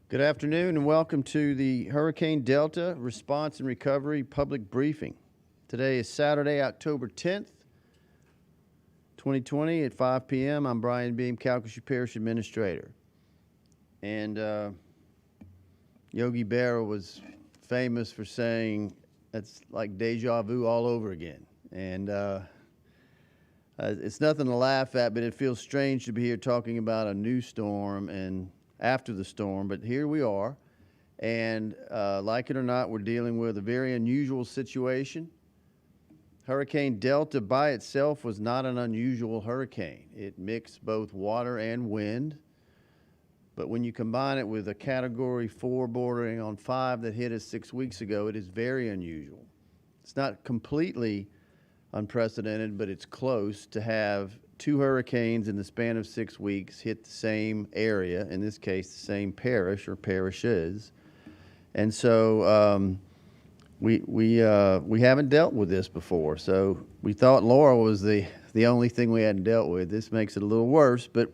Good afternoon and welcome to the Hurricane Delta Response and Recovery Public Briefing. Today is Saturday, October 10th, 2020 at 5 p.m. I'm Brian Beam, Calcasieu Parish Administrator. And Yogi Berra was famous for saying that's like deja vu all over again. And it's nothing to laugh at, but it feels strange to be here talking about a new storm and after the storm, but here we are. And like it or not, we're dealing with a very unusual situation. Hurricane Delta by itself was not an unusual hurricane. It mixed both water and wind. But when you combine it with a Category 4 bordering on 5 that hit us 6 weeks ago, it is very unusual. It's not completely unprecedented, but it's close to have 2 hurricanes in the span of 6 weeks hit the same area, in this case, the same parish or parishes. And so we haven't dealt with this before. So we thought Laura was the only thing we hadn't dealt with. This makes it a little worse, but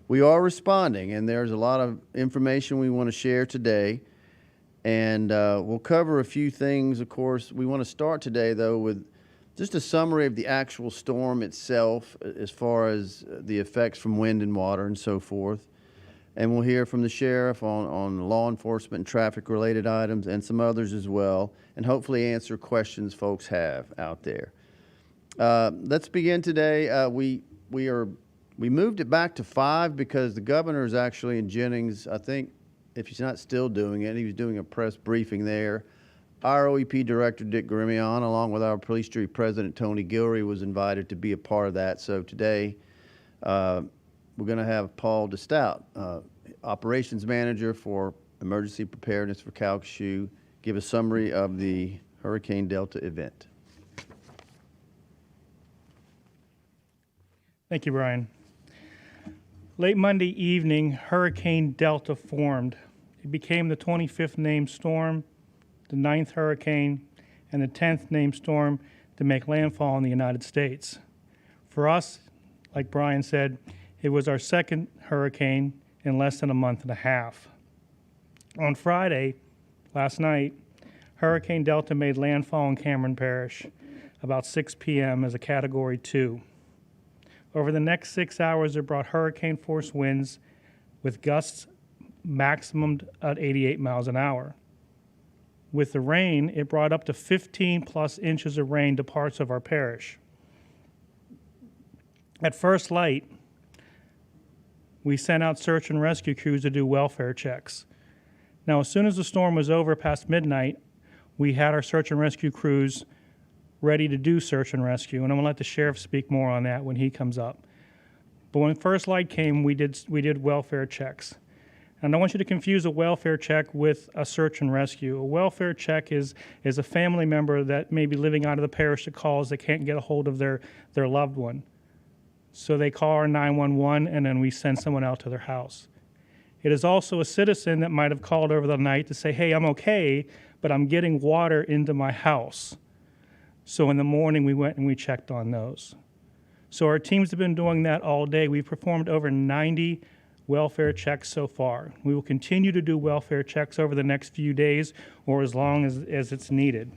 we are responding, and there's a lot of information we want to share today. And we'll cover a few things, of course. We want to start today, though, with just a summary of the actual storm itself as far as the effects from wind and water and so forth. And we'll hear from the sheriff on law enforcement and traffic-related items and some others as well, and hopefully answer questions folks have out there. Let's begin today. We moved it back to 5 because the governor is actually in Jennings. I think if he's not still doing it, he was doing a press briefing there. Our OEP Director, Dick Grimion, along with our Police Street President, Tony Gilry, was invited to be a part of that. So today, we're going to have Paul DeStout, Operations Manager for Emergency Preparedness for Calcasieu, give a summary of the Hurricane Delta event. Thank you, Brian. Late Monday evening, Hurricane Delta formed. It became the 25th named storm, the 9th hurricane, and the 10th named storm to make landfall in the United States. For us, like Brian said, it was our second hurricane in less than a month and a half. On Friday, last night, Hurricane Delta made landfall in Cameron Parish about 6 p.m. as a Category 2. Over the next 6 hours, it brought hurricane-force winds with gusts maximum at 88 miles an hour. With the rain, it brought up to 15-plus inches of rain to parts of our parish. At first light, we sent out search and rescue crews to do welfare checks. Now, as soon as the storm was over past midnight, we had our search and rescue crews ready to do search and rescue, and I'm going to let the sheriff speak more on that when he comes up. But when first light came, we did welfare checks. And I want you to confuse a welfare check with a search and rescue. A welfare check is a family member that may be living out of the parish that calls that can't get a hold of their loved one. So they call our 911, and then we send someone out to their house. It is also a citizen that might have called over the night to say, hey, I'm okay, but I'm getting water into my house. So in the morning, we went and we checked on those. So our teams have been doing that all day. We've performed over 90 welfare checks so far. We will continue to do welfare checks over the next few days or as long as it's needed.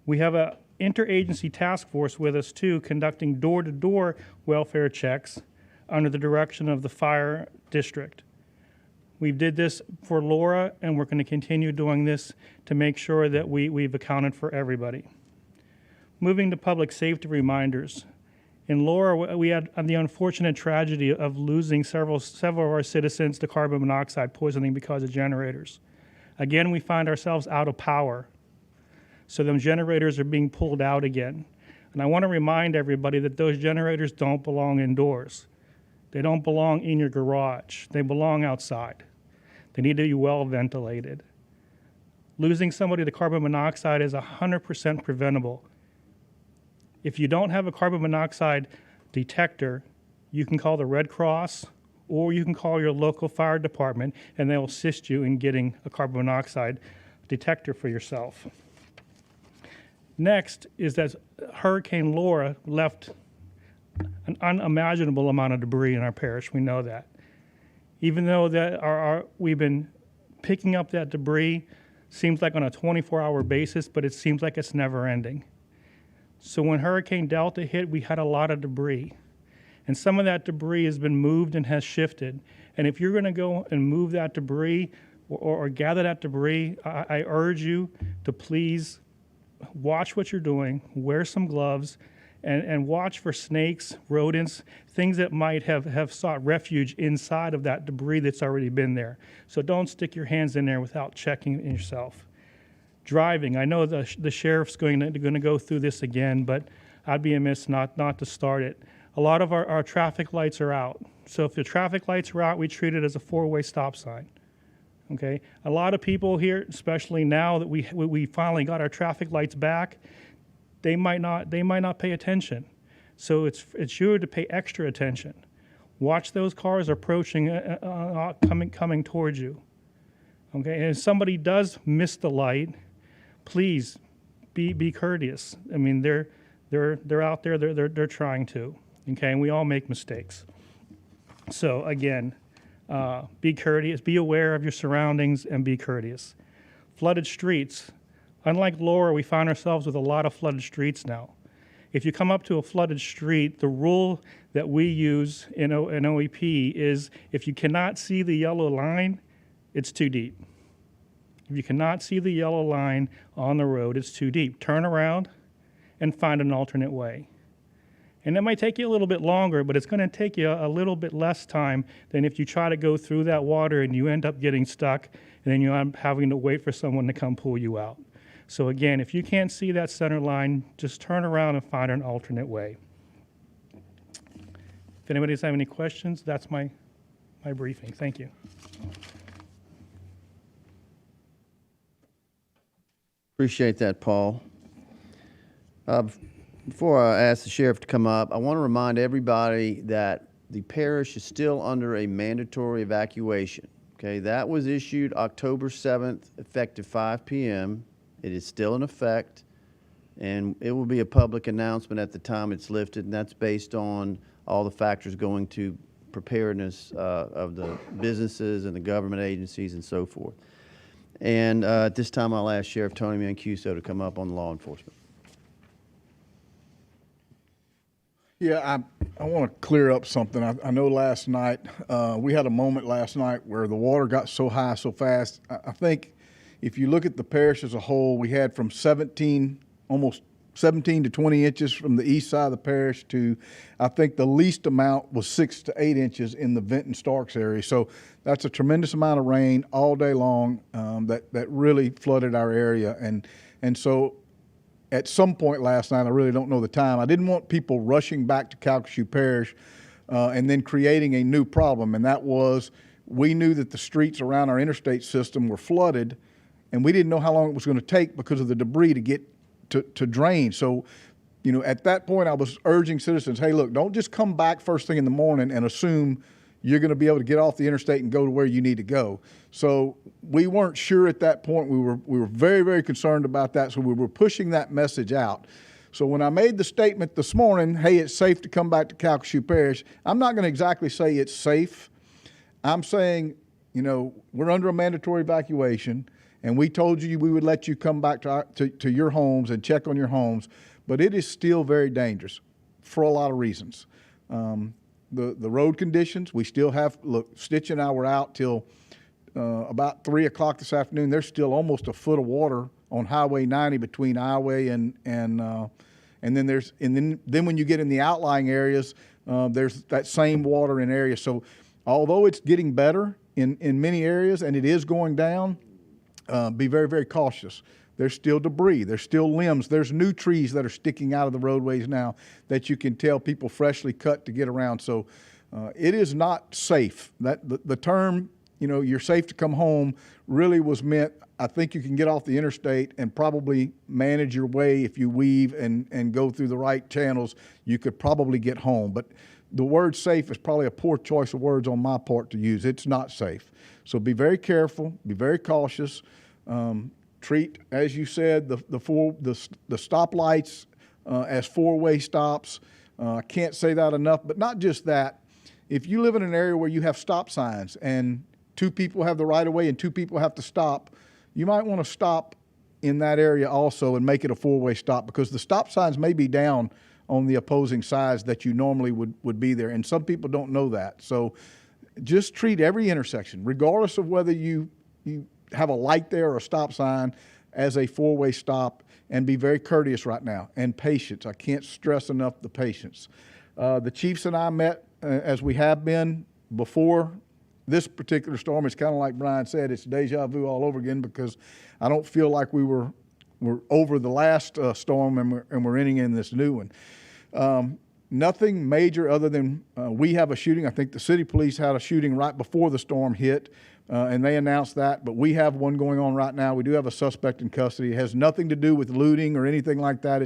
We have an interagency task force with us too, conducting door-to-door welfare checks under the direction of the fire district. We did this for Laura, and we're going to continue doing this to make sure that we've accounted for everybody. Moving to public safety reminders. In Laura, we had the unfortunate tragedy of losing several of our citizens to carbon monoxide poisoning because of generators. Again, we find ourselves out of power. So them generators are being pulled out again. And I want to remind everybody that those generators don't belong indoors. They don't belong in your garage. They belong outside. They need to be well ventilated. Losing somebody to carbon monoxide is 100% preventable. If you don't have a carbon monoxide detector, you can call the Red Cross or you can call your local fire department and they'll assist you in getting a carbon monoxide detector for yourself. Next is that Hurricane Laura left an unimaginable amount of debris in our parish. We know that. even though that we've been picking up that debris, seems like on a 24-hour basis, but it seems like it's never ending. So when Hurricane Delta hit, we had a lot of debris. And some of that debris has been moved and has shifted. And if you're going to go and move that debris or gather that debris, I urge you to please watch what you're doing, wear some gloves, and watch for snakes, rodents, things that might have sought refuge inside of that debris that's already been there. So don't stick your hands in there without checking yourself. Driving, I know the sheriff's going to go through this again, but I'd be amiss not to start it. A lot of our traffic lights are out. So if the traffic lights are out, we treat it as a four-way stop sign. Okay, a lot of people here, especially now that we finally got our traffic lights back, they might not pay attention. So it's you to pay extra attention. Watch those cars approaching, coming towards you. Okay, and if somebody does miss the light, please be courteous. I mean, they're out there. They're trying to. Okay, and we all make mistakes. So again, be courteous, be aware of your surroundings, and be courteous. Flooded streets. Unlike Laura, we find ourselves with a lot of flooded streets now. If you come up to a flooded street, the rule that we use in OEP is if you cannot see the yellow line, it's too deep. If you cannot see the yellow line on the road, it's too deep. Turn around and find an alternate way. And it might take you a little bit longer, but it's going to take you a little bit less time than if you try to go through that water and you end up getting stuck, and then you end up having to wait for someone to come pull you out. So again, if you can't see that center line, just turn around and find an alternate way. If anybody has any questions, that's my briefing. Thank you. Appreciate that, Paul. Before I ask the sheriff to come up, I want to remind everybody that the parish is still under a mandatory evacuation. Okay, that was issued October 7th, effective 5 p.m. It is still in effect, and it will be a public announcement at the time it's lifted, and that's based on all the factors going to preparedness of the businesses and the government agencies and so forth. And at this time, I'll ask Sheriff Tony Mancuso to come up on law enforcement. Yeah, I want to clear up something. I know last night, we had a moment last night where the water got so high so fast. I think if you look at the parish as a whole, we had from almost 17 to 20 inches from the east side of the parish to, I think the least amount was 6 to 8 inches in the Vinton Starks area. So that's a tremendous amount of rain all day long that really flooded our area. And so at some point last night, I really don't know the time, I didn't want people rushing back to Calcasieu Parish and then creating a new problem. And that was, we knew that the streets around our interstate system were flooded, and we didn't know how long it was going to take because of the debris to get to drain. So, you know, at that point, I was urging citizens, hey, look, don't just come back first thing in the morning and assume you're going to be able to get off the interstate and go to where you need to go. So we weren't sure at that point. We were very, very concerned about that. So we were pushing that message out. So when I made the statement this morning, hey, it's safe to come back to Calcasieu Parish, I'm not going to exactly say it's safe. I'm saying, you know, we're under a mandatory evacuation, and we told you we would let you come back to your homes and check on your homes, but it is still very dangerous for a lot of reasons. The road conditions, we still have, look, Stitch and I were out till about 3 o'clock this afternoon. There's still almost a foot of water on Highway 90 between Iowa and then when you get in the outlying areas, there's that same water in areas. So although it's getting better in many areas and it is going down, be very, very cautious. There's still debris. There's still limbs. There's new trees that are sticking out of the roadways now that you can tell people freshly cut to get around. So it is not safe. That the term, you know, you're safe to come home really was meant, I think you can get off the interstate and probably manage your way if you weave and go through the right channels, you could probably get home. But the word safe is probably a poor choice of words on my part to use. It's not safe. So be very careful, be very cautious. Treat, as you said, the stoplights as four-way stops. I can't say that enough, but not just that. if you live in an area where you have stop signs and 2 people have the right of way and 2 people have to stop, you might want to stop in that area also and make it a 4-way stop, because the stop signs may be down on the opposing sides that you normally would be there. And some people don't know that. So just treat every intersection, regardless of whether you have a light there or a stop sign, as a 4-way stop, and be very courteous right now, and patience. I can't stress enough the patience. The chiefs and I met as we have been before this particular storm. It's kind of like Brian said, it's deja vu all over again, because I don't feel like we're over the last storm and we're entering in this new one. Nothing major other than we have a shooting. I think the city police had a shooting right before the storm hit, and they announced that, but we have one going on right now. We do have a suspect in custody. It has nothing to do with looting or anything like that.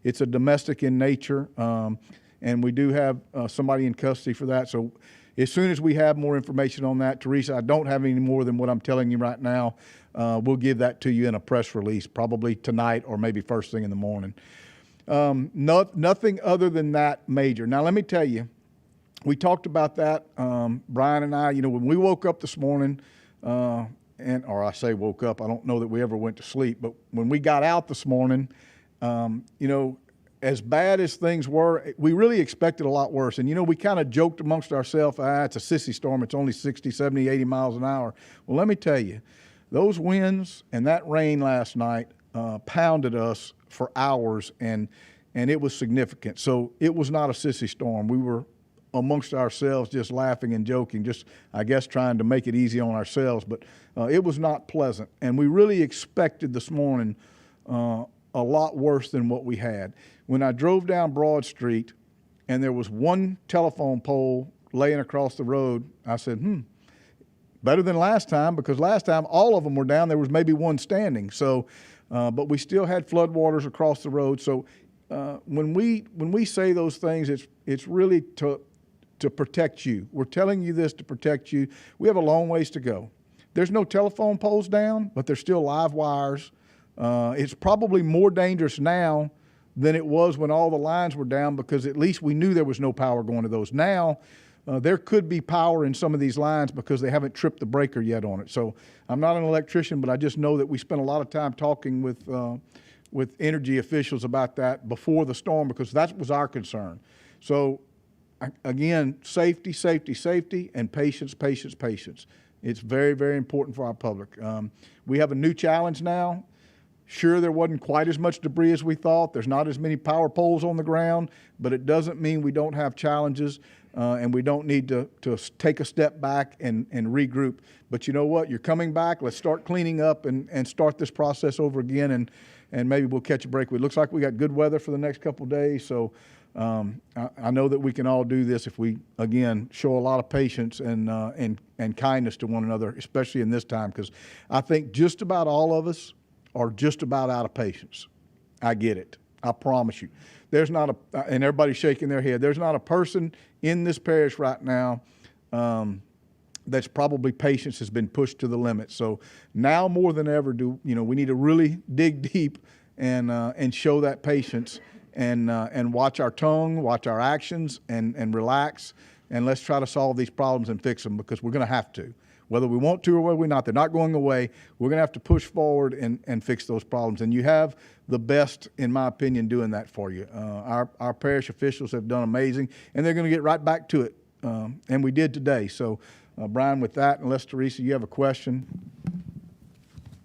It's a domestic in nature, and we do have somebody in custody for that. So as soon as we have more information on that, Teresa, I don't have any more than what I'm telling you right now. We'll give that to you in a press release, probably tonight or maybe first thing in the morning. Nothing other than that major. Now, let me tell you, we talked about that, Brian and I, when we woke up this morning, or I say woke up, I don't know that we ever went to sleep, but when we got out this morning, as bad as things were, we really expected a lot worse. And, we kind of joked amongst ourselves, it's a sissy storm, it's only 60, 70, 80 miles an hour. Well, let me tell you, those winds and that rain last night pounded us for hours, and it was significant. So it was not a sissy storm. We were amongst ourselves just laughing and joking, just, I guess, trying to make it easy on ourselves. But it was not pleasant. And we really expected this morning a lot worse than what we had. When I drove down Broad Street and there was one telephone pole laying across the road, I said, better than last time, because last time all of them were down. There was maybe one standing. So, but we still had floodwaters across the road. So when we say those things, it's really to protect you. We're telling you this to protect you. We have a long ways to go. There's no telephone poles down, but there's still live wires. It's probably more dangerous now than it was when all the lines were down, because at least we knew there was no power going to those. Now, there could be power in some of these lines because they haven't tripped the breaker yet on it. So I'm not an electrician, but I just know that we spent a lot of time talking with energy officials about that before the storm, because that was our concern. So again, safety, safety, safety, and patience, patience, patience. It's very, very important for our public. We have a new challenge now. Sure, there wasn't quite as much debris as we thought. There's not as many power poles on the ground, but it doesn't mean we don't have challenges, and we don't need to take a step back and regroup. But you know what? You're coming back. Let's start cleaning up and start this process over again, and maybe we'll catch a break. It looks like we got good weather for the next couple of days, so I know that we can all do this if we, again, show a lot of patience and kindness to one another, especially in this time, because I think just about all of us are just about out of patience. I get it. I promise you. There's not and everybody's shaking their head, there's not a person in this parish right now that's probably patience has been pushed to the limit. So now more than ever we need to really dig deep and show that patience and watch our tongue, watch our actions, and relax, and let's try to solve these problems and fix them, because we're going to have to. Whether we want to or whether we're not, they're not going away. We're going to have to push forward and fix those problems. And you have the best, in my opinion, doing that for you. Our parish officials have done amazing, and they're going to get right back to it. And we did today. So, Brian, with that, unless, Teresa, you have a question.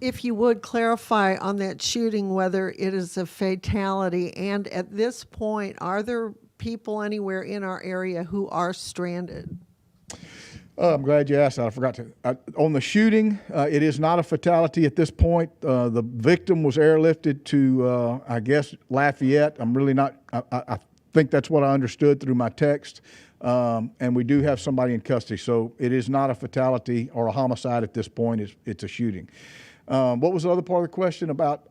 If you would clarify on that shooting whether it is a fatality, and at this point, are there people anywhere in our area who are stranded? I'm glad you asked that. I forgot to. On the shooting, it is not a fatality at this point. The victim was airlifted to, I guess, Lafayette. I'm really not, I think that's what I understood through my text. And we do have somebody in custody. So it is not a fatality or a homicide at this point. It's a shooting. What was the other part of the question about?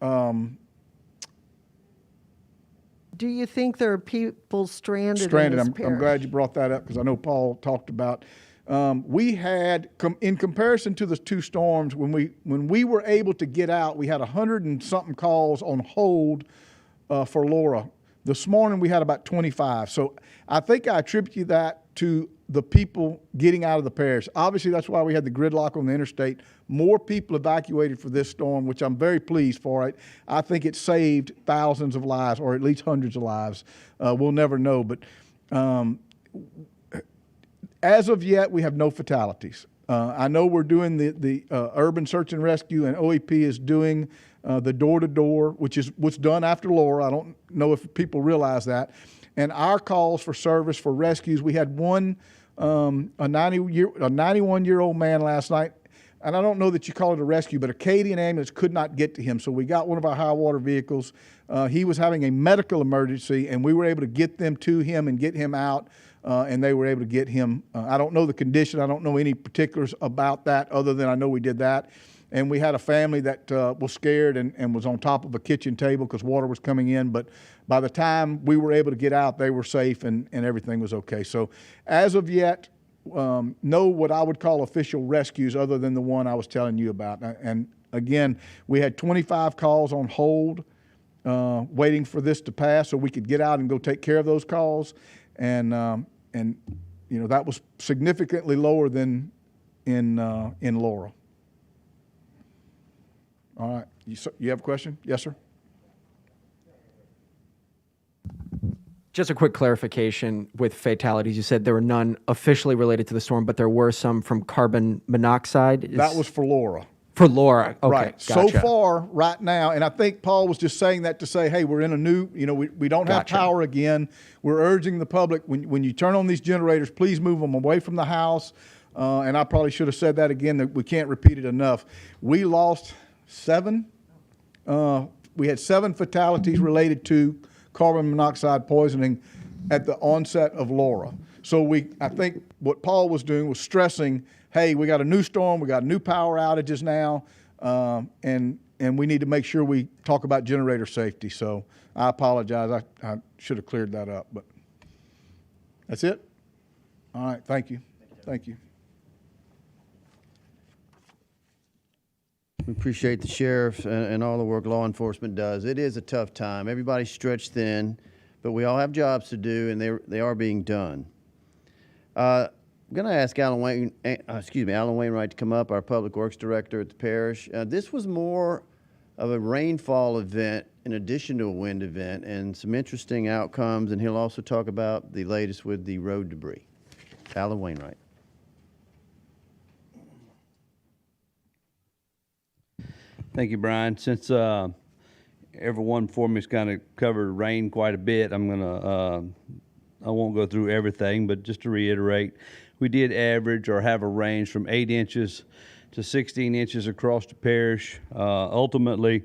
Do you think there are people stranded in Stranded. this I'm parish? glad you brought that up, because I know Paul talked about. We had, in comparison to the two storms, when we were able to get out, we had 100 and something calls on hold for Laura. This morning we had about 25. So I think I attribute that to the people getting out of the parish. Obviously, that's why we had the gridlock on the interstate. More people evacuated for this storm, which I'm very pleased for. I think it saved thousands of lives, or at least hundreds of lives. We'll never know, but as of yet, we have no fatalities. I know we're doing the urban search and rescue, and OEP is doing the door-to-door, which is what's done after Laura. I don't know if people realize that. And our calls for service for rescues, we had one, a 91-year-old man last night, and I don't know that you call it a rescue, but a Acadian ambulance could not get to him. So we got one of our high water vehicles. He was having a medical emergency, and we were able to get them to him and get him out, and they were able to get him. I don't know the condition. I don't know any particulars about that other than I know we did that. And we had a family that was scared and was on top of a kitchen table because water was coming in. But by the time we were able to get out, they were safe and everything was okay. So as of yet, no what I would call official rescues other than the one I was telling you about. And again, we had 25 calls on hold waiting for this to pass so we could get out and go take care of those calls. And you know, that was significantly lower than in Laura. All right. You have a question? Yes, sir. Just a quick clarification with fatalities. You said there were none officially related to the storm, but there were some from carbon monoxide. That was for Laura. For Laura. Okay, right. gotcha. So far, right now, and I think Paul was just saying that to say, hey, we're in a new, you know, we don't have Gotcha. power again. We're urging the public, when you turn on these generators, please move them away from the house. And I probably should have said that again, that we can't repeat it enough. We lost 7. We had 7 fatalities related to carbon monoxide poisoning at the onset of Laura. So I think what Paul was doing was stressing, hey, we got a new storm, we got new power outages now, and we need to make sure we talk about generator safety. So I apologize, I should have cleared that up, but that's it? All right, thank you. Thank you. We appreciate the sheriff and all the work law enforcement does. It is a tough time. Everybody's stretched thin, but we all have jobs to do, and they are being done. I'm going to ask Alan Wainwright to come up, our Public Works Director at the parish. This was more of a rainfall event in addition to a wind event, and some interesting outcomes, and he'll also talk about the latest with the road debris. Alan Wainwright. Thank you, Brian. Since everyone before me has kind of covered rain quite a bit, I won't go through everything, but just to reiterate, we did average or have a range from 8 inches to 16 inches across the parish. Ultimately,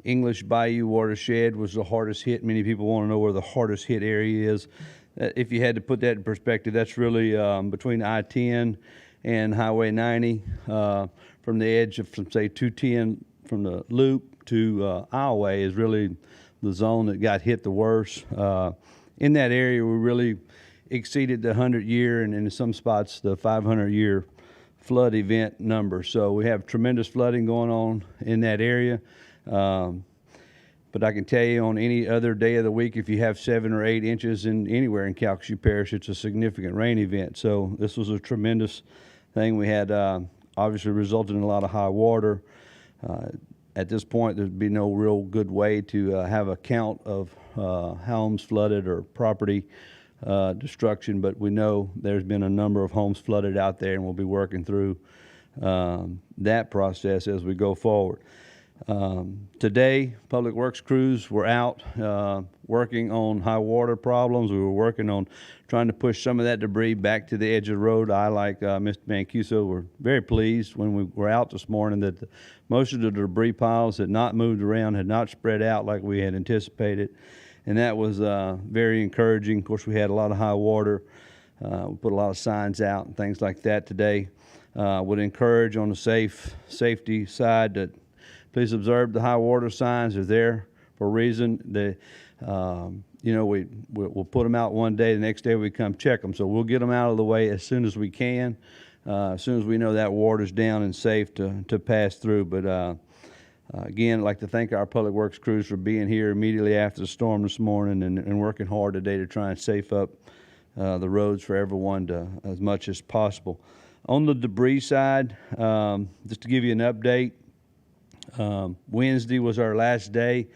English Bayou watershed was the hardest hit. Many people want to know where the hardest hit area is. If you had to put that in perspective, that's really between I-10 and Highway 90, from the edge of, say, 210 from the loop to Ioway is really the zone that got hit the worst. In that area, we really exceeded the 100-year and in some spots the 500-year flood event number. So we have tremendous flooding going on in that area. But I can tell you on any other day of the week, if you have 7 or 8 inches anywhere in Calcasieu Parish, it's a significant rain event. So this was a tremendous thing. We had obviously resulted in a lot of high water. At this point, there'd be no real good way to have a count of homes flooded or property destruction, but we know there's been a number of homes flooded out there, and we'll be working through that process as we go forward. Today, Public Works crews were out working on high water problems. We were working on trying to push some of that debris back to the edge of the road. I, like Mr. Mancuso, were very pleased when we were out this morning that most of the debris piles had not moved around, had not spread out like we had anticipated. And that was very encouraging. Of course, we had a lot of high water. We put a lot of signs out and things like that today. Would encourage on the safety side that please observe the high water signs. They're there for a reason. We'll put them out one day. The next day we come check them. So we'll get them out of the way as soon as we can, as soon as we know that water's down and safe to pass through. But again, I'd like to thank our Public Works crews for being here immediately after the storm this morning and working hard today to try and safe up the roads for everyone to as much as possible. On the debris side, just to give you an update, Wednesday was our last day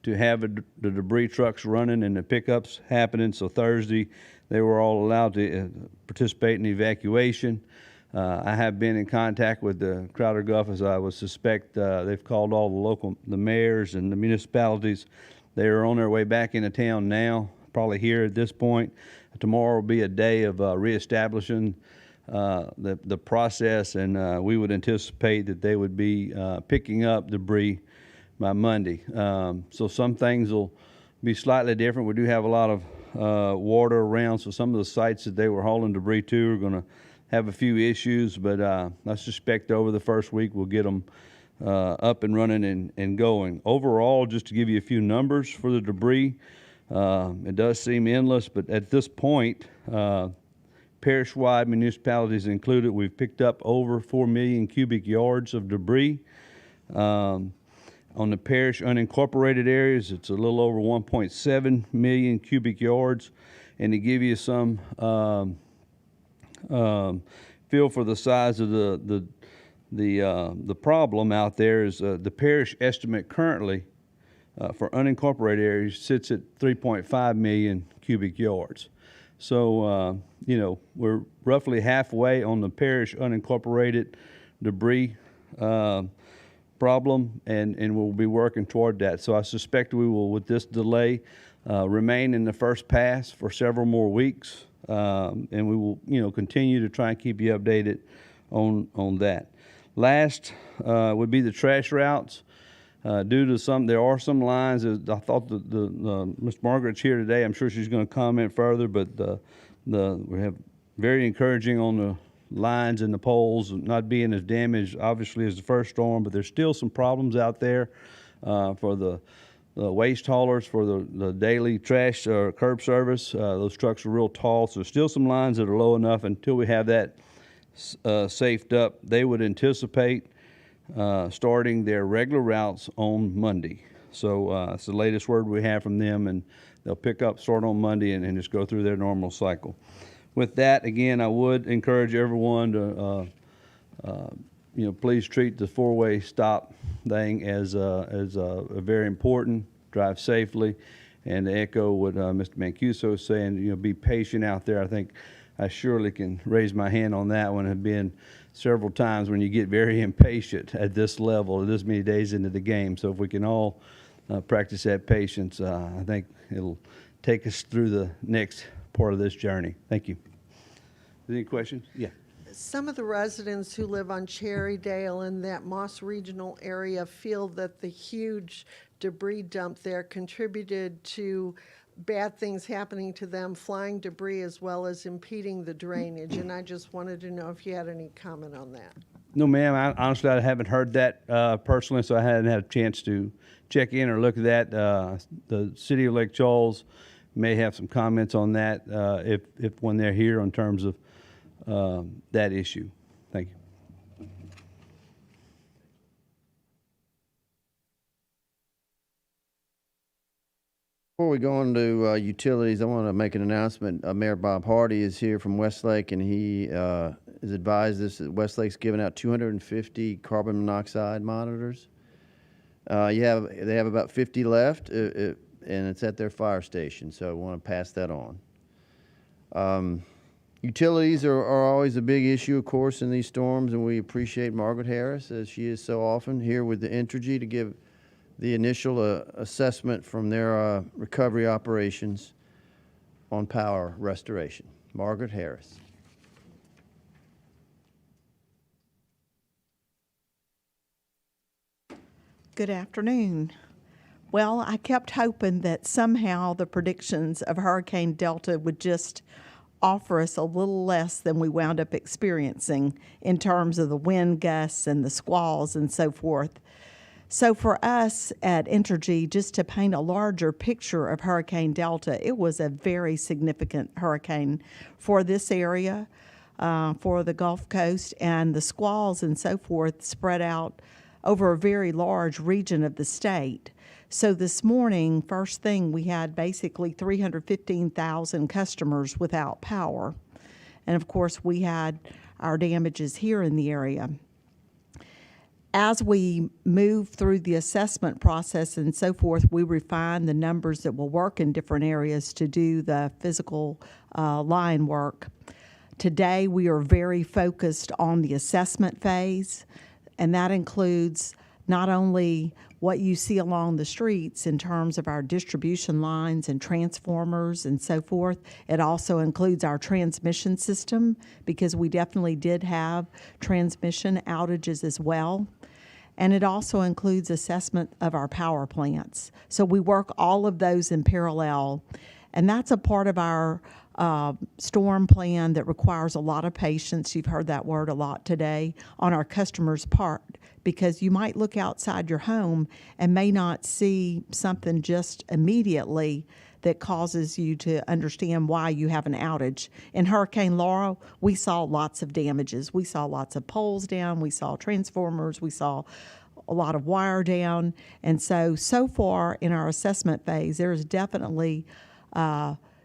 to have the debris trucks running and the pickups happening. So Thursday, they were all allowed to participate in evacuation. I have been in contact with the Crowder Gulf, as I would suspect. They've called all the mayors and the municipalities. They are on their way back into town now, probably here at this point. Tomorrow will be a day of reestablishing the process, and we would anticipate that they would be picking up debris by Monday. So some things will be slightly different. We do have a lot of water around, so some of the sites that they were hauling debris to are going to have a few issues, but I suspect over the first week we'll get them up and running and going. Overall, just to give you a few numbers for the debris, it does seem endless, but at this point, parish-wide, municipalities included, we've picked up over 4 million cubic yards of debris. On the parish unincorporated areas, it's a little over 1.7 million cubic yards. And to give you some feel for the size of the problem out there, is the parish estimate currently for unincorporated areas sits at 3.5 million cubic yards. So, you know, we're roughly halfway on the parish unincorporated debris problem, and we'll be working toward that. So I suspect we will, with this delay, remain in the first pass for several more weeks, and we will, you know, continue to try and keep you updated on that. Last would be the trash routes. Due to there are some lines. I thought Ms. Margaret's here today. I'm sure she's going to comment further, but we have very encouraging on the lines and the poles not being as damaged, obviously, as the first storm, but there's still some problems out there for the waste haulers, for the daily trash curb service. Those trucks are real tall, so there's still some lines that are low enough. Until we have that safed up, they would anticipate starting their regular routes on Monday. So it's the latest word we have from them, and they'll start on Monday and just go through their normal cycle. With that, again, I would encourage everyone to, you know, please treat the four-way stop thing as very important. Drive safely, and to echo what Mr. Mancuso is saying, you know, be patient out there. I think I surely can raise my hand on that one. I've been several times when you get very impatient at this level, this many days into the game. So if we can all practice that patience, I think it'll take us through the next part of this journey. Thank you. Any questions? Yeah. Some of the residents who live on Cherrydale and that Moss Regional area feel that the huge debris dump there contributed to bad things happening to them, flying debris as well as impeding the drainage. And I just wanted to know if you had any comment on that. No, ma'am. Honestly, I haven't heard that personally, so I hadn't had a chance to check in or look at that. The city of Lake Charles may have some comments on that if when they're here in terms of that issue. Thank you. Before we go on to utilities, I want to make an announcement. Mayor Bob Hardy is here from Westlake, and he has advised us that Westlake's given out 250 carbon monoxide monitors. They have about 50 left, and it's at their fire station, so I want to pass that on. Utilities are always a big issue, of course, in these storms, and we appreciate Margaret Harris, as she is so often, here with the Entergy to give the initial assessment from their recovery operations on power restoration. Margaret Harris. Good afternoon. Well, I kept hoping that somehow the predictions of Hurricane Delta would just offer us a little less than we wound up experiencing in terms of the wind gusts and the squalls and so forth. So for us at Entergy, just to paint a larger picture of Hurricane Delta, it was a very significant hurricane for this area, for the Gulf Coast, and the squalls and so forth spread out over a very large region of the state. So this morning, first thing, we had basically 315,000 customers without power. And of course, we had our damages here in the area. As we move through the assessment process and so forth, we refine the numbers that will work in different areas to do the physical line work. Today, we are very focused on the assessment phase, and that includes not only what you see along the streets in terms of our distribution lines and transformers and so forth. It also includes our transmission system, because we definitely did have transmission outages as well. And it also includes assessment of our power plants. So we work all of those in parallel. And that's a part of our storm plan that requires a lot of patience. You've heard that word a lot today on our customers' part, because you might look outside your home and may not see something just immediately that causes you to understand why you have an outage. In Hurricane Laura, we saw lots of damages. We saw lots of poles down, we saw transformers, we saw a lot of wire down. And so far in our assessment phase, there is definitely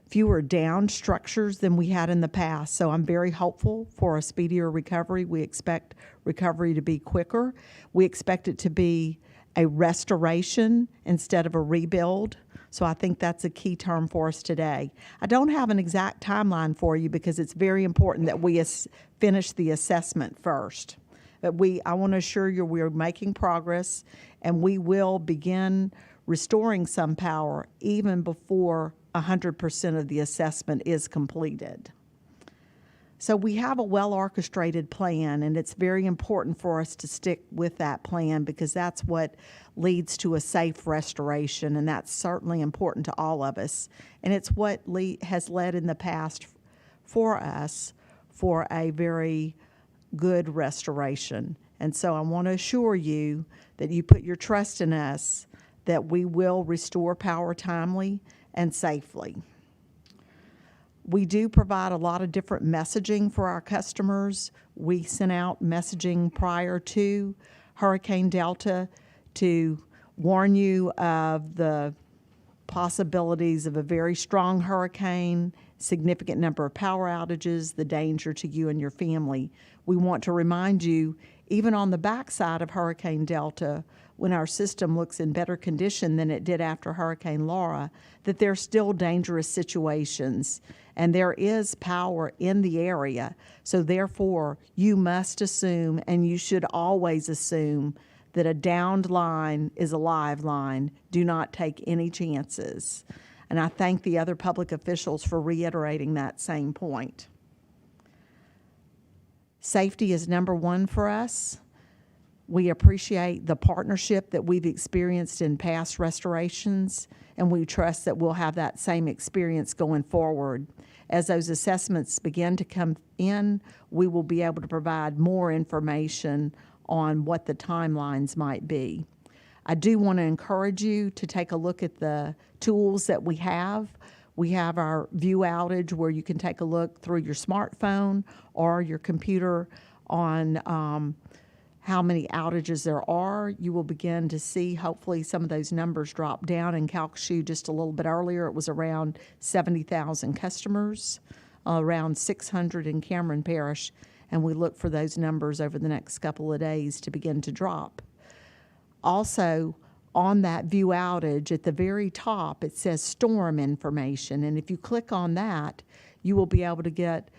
fewer down structures than we had in the past. So I'm very hopeful for a speedier recovery. We expect recovery to be quicker. We expect it to be a restoration instead of a rebuild. So I think that's a key term for us today. I don't have an exact timeline for you because it's very important that we finish the assessment first. But I want to assure you we're making progress, and we will begin restoring some power even before 100% of the assessment is completed. So we have a well-orchestrated plan, and it's very important for us to stick with that plan, because that's what leads to a safe restoration, and that's certainly important to all of us. And it's what has led in the past for us for a very good restoration. And so I want to assure you that you put your trust in us, that we will restore power timely and safely. We do provide a lot of different messaging for our customers. We sent out messaging prior to Hurricane Delta to warn you of the possibilities of a very strong hurricane, significant number of power outages, the danger to you and your family. We want to remind you, even on the backside of Hurricane Delta, when our system looks in better condition than it did after Hurricane Laura, that there are still dangerous situations, and there is power in the area. So therefore, you must assume, and you should always assume, that a downed line is a live line. Do not take any chances. And I thank the other public officials for reiterating that same point. Safety is number one for us. We appreciate the partnership that we've experienced in past restorations, and we trust that we'll have that same experience going forward. As those assessments begin to come in, we will be able to provide more information on what the timelines might be. I do want to encourage you to take a look at the tools that we have. We have our view outage, where you can take a look through your smartphone or your computer on how many outages there are. You will begin to see, hopefully, some of those numbers drop down. In Calcasieu just a little bit earlier, it was around 70,000 customers, around 600 in Cameron Parish, and we look for those numbers over the next couple of days to begin to drop. Also, on that view outage, at the very top, it says storm information, and if you click on that, you will be able to get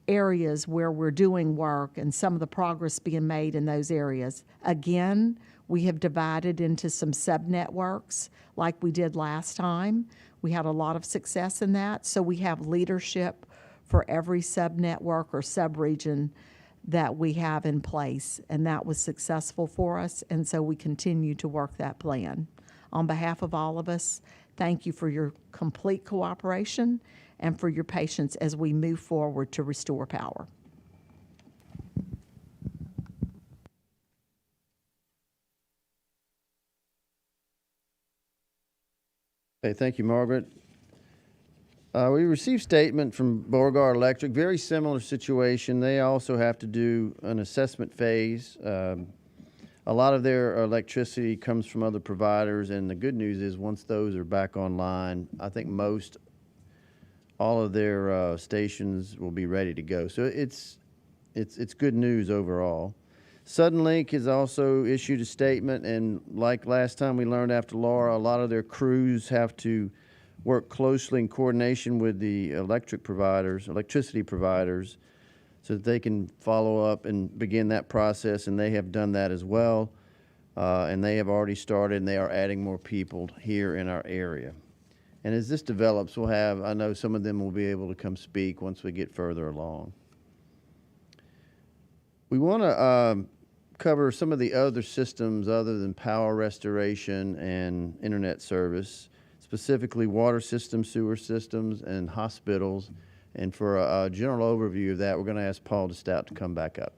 areas where we're doing work and some of the progress being made in those areas. Again, we have divided into some sub-networks like we did last time. We had a lot of success in that, so we have leadership for every sub-network or sub-region that we have in place, and that was successful for us, and so we continue to work that plan. On behalf of all of us, thank you for your complete cooperation and for your patience as we move forward to restore power. Okay, thank you, Margaret. We received statement from Beauregard Electric, very similar situation. They also have to do an assessment phase. A lot of their electricity comes from other providers, and the good news is once those are back online, I think all of their stations will be ready to go. So it's good news overall. Suddenlink has also issued a statement, and like last time we learned after Laura, a lot of their crews have to work closely in coordination with the electricity providers, so that they can follow up and begin that process, and they have done that as well. And they have already started, and they are adding more people here in our area. And as this develops, I know some of them will be able to come speak once we get further along. We want to cover some of the other systems other than power restoration and internet service, specifically water systems, sewer systems, and hospitals. And for a general overview of that, we're going to ask Paul DeStout to come back up.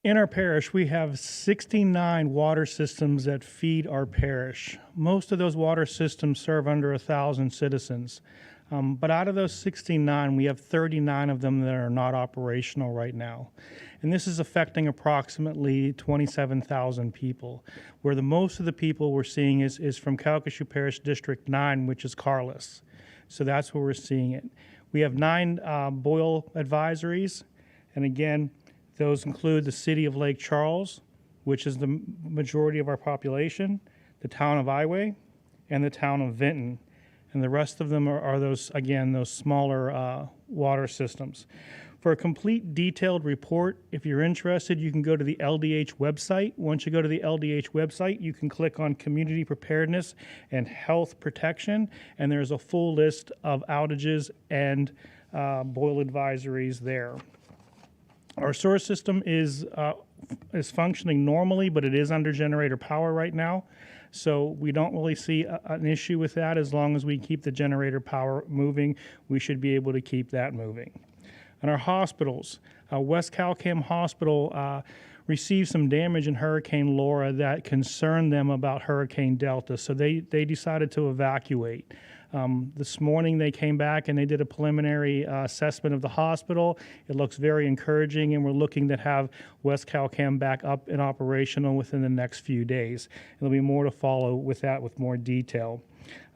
In our parish, we have 69 water systems that feed our parish. Most of those water systems serve under 1,000 citizens. But out of those 69, we have 39 of them that are not operational right now. And this is affecting approximately 27,000 people, where the most of the people we're seeing is from Calcasieu Parish District 9, which is Carless. So that's where we're seeing it. We have 9 boil advisories, and again, those include the city of Lake Charles, which is the majority of our population, the town of Iway, and the town of Vinton. And the rest of them are those smaller water systems. For a complete detailed report, if you're interested, you can go to the LDH website. Once you go to the LDH website, you can click on Community Preparedness and Health Protection, and there's a full list of outages and boil advisories there. Our sewer system is functioning normally, but it is under generator power right now. So we don't really see an issue with that. As long as we keep the generator power moving, we should be able to keep that moving. And our hospitals, West Calcam Hospital received some damage in Hurricane Laura that concerned them about Hurricane Delta, so they decided to evacuate. This morning they came back and they did a preliminary assessment of the hospital. It looks very encouraging, and we're looking to have West Calcam back up and operational within the next few days. There'll be more to follow with that with more detail.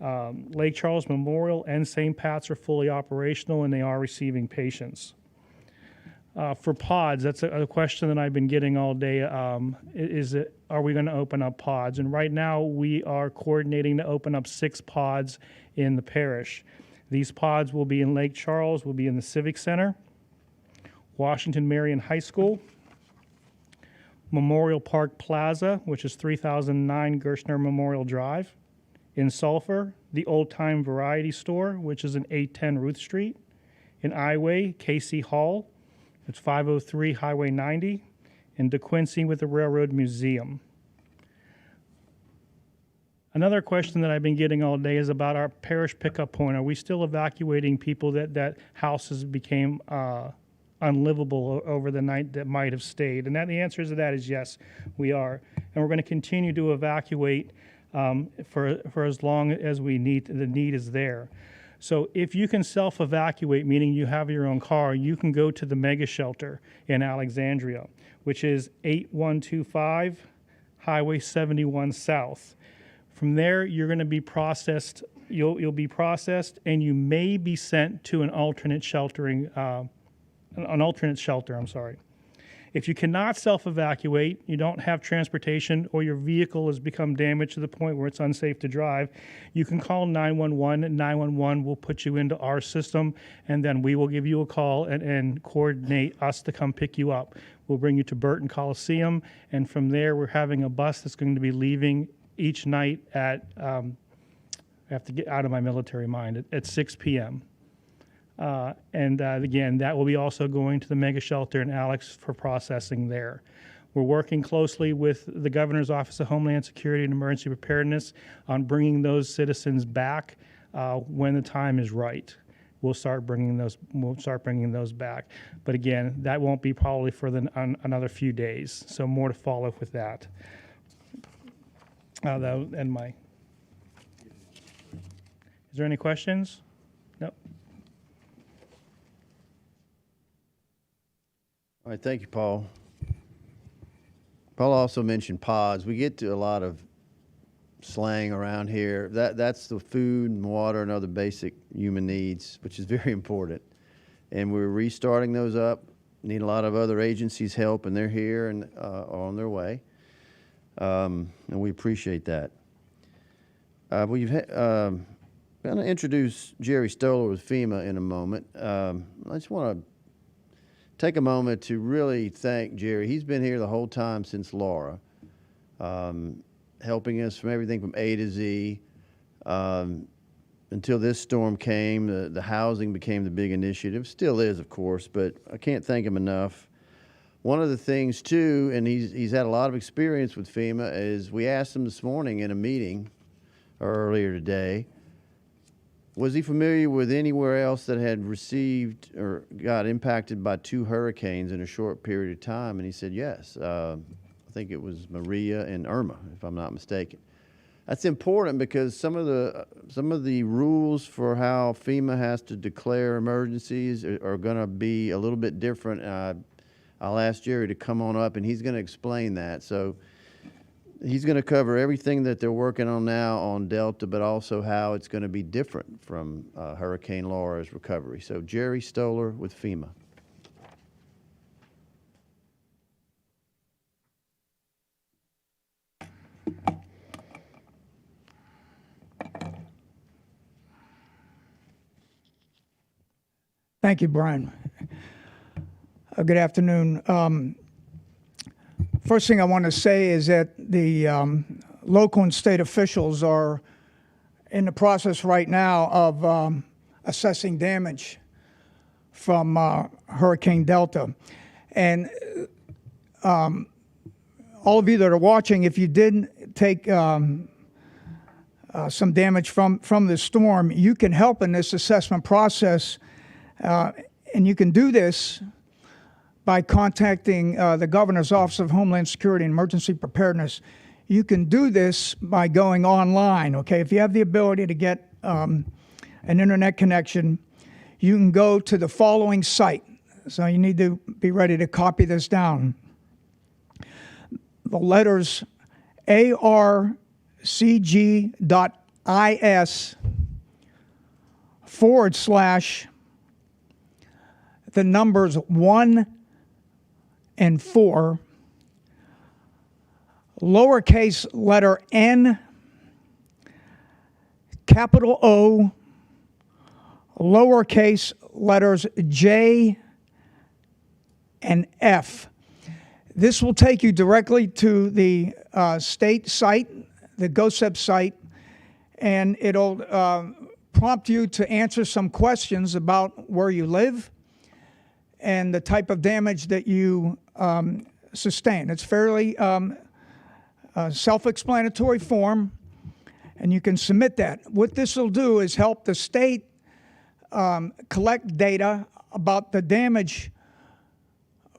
Lake Charles Memorial and St. Pat's are fully operational, and they are receiving patients. For pods, that's a question that I've been getting all day. Are we going to open up pods? And right now we are coordinating to open up 6 pods in the parish. These pods will be in Lake Charles, will be in the Civic Center, Washington Marion High School, Memorial Park Plaza, which is 3009 Gershner Memorial Drive, in Sulphur, the Old Time Variety Store, which is in 810 Ruth Street, in Iway, Casey Hall, it's 503 Highway 90, in DeQuincy with the Railroad Museum. Another question that I've been getting all day is about our parish pickup point. Are we still evacuating people that houses became unlivable over the night that might have stayed? And the answer to that is yes, we are. And we're going to continue to evacuate for as long as the need is there. So if you can self-evacuate, meaning you have your own car, you can go to the mega shelter in Alexandria, which is 8125 Highway 71 South. From there, you're going to be processed. You'll be processed, and you may be sent to an alternate shelter. If you cannot self-evacuate, you don't have transportation, or your vehicle has become damaged to the point where it's unsafe to drive, you can call 911, and 911 will put you into our system, and then we will give you a call and coordinate us to come pick you up. We'll bring you to Burton Coliseum, and from there we're having a bus that's going to be leaving each night at, I have to get out of my military mind, at 6 p.m. Again, that will be also going to the mega shelter in Alex for processing there. We're working closely with the Governor's Office of Homeland Security and Emergency Preparedness on bringing those citizens back when the time is right. We'll start bringing those back. But again, that won't be probably for another few days. So more to follow with that. Is there any questions? No. All right, thank you, Paul. Paul also mentioned pods. We get to a lot of slang around here. That's the food and water and other basic human needs, which is very important. And we're restarting those up. Need a lot of other agencies' help, and they're here and on their way. And we appreciate that. I'm going to introduce Jerry Stoller with FEMA in a moment. I just want to take a moment to really thank Jerry. He's been here the whole time since Laura, helping us from everything from A to Z. Until this storm came, the housing became the big initiative. Still is, of course, but I can't thank him enough. One of the things, too, and he's had a lot of experience with FEMA, is we asked him this morning in a meeting earlier today, was he familiar with anywhere else that had received or got impacted by 2 hurricanes in a short period of time? And he said yes. I think it was Maria and Irma, if I'm not mistaken. That's important because some of the rules for how FEMA has to declare emergencies are going to be a little bit different. I'll ask Jerry to come on up, and he's going to explain that. So he's going to cover everything that they're working on now on Delta, but also how it's going to be different from Hurricane Laura's recovery. So Jerry Stoller with FEMA. Thank you, Brian. Good afternoon. First thing I want to say is that the local and state officials are in the process right now of assessing damage from Hurricane Delta. And all of you that are watching, if you did take some damage from this storm, you can help in this assessment process. And you can do this by contacting the Governor's Office of Homeland Security and Emergency Preparedness. You can do this by going online, okay? If you have the ability to get an internet connection, you can go to the following site. So you need to be ready to copy this down. The letters arcg.is / the numbers 1 and 4, lowercase letter n, capital O, lowercase letters J and F. This will take you directly to the state site, the GOSEP site, and it'll prompt you to answer some questions about where you live and the type of damage that you sustain. It's fairly self-explanatory form, and you can submit that. What this will do is help the state collect data about the damage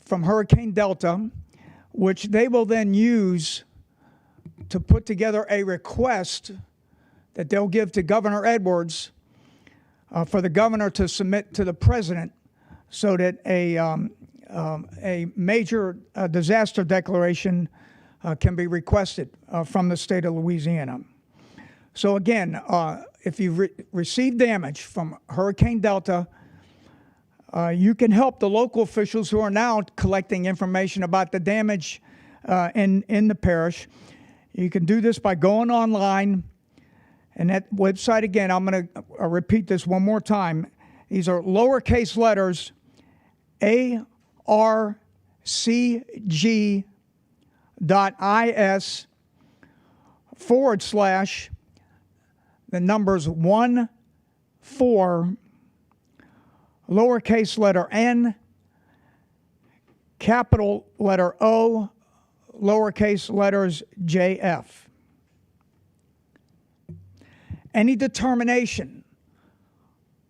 from Hurricane Delta, which they will then use to put together a request that they'll give to Governor Edwards for the governor to submit to the president, so that a major disaster declaration can be requested from the state of Louisiana. So again, if you've received damage from Hurricane Delta, you can help the local officials who are now collecting information about the damage in the parish. You can do this by going online, and that website, again, I'm going to repeat this one more time. These are lowercase letters arcg.is / the numbers 1, 4, lowercase letter n, capital letter O, lowercase letters JF. Any determination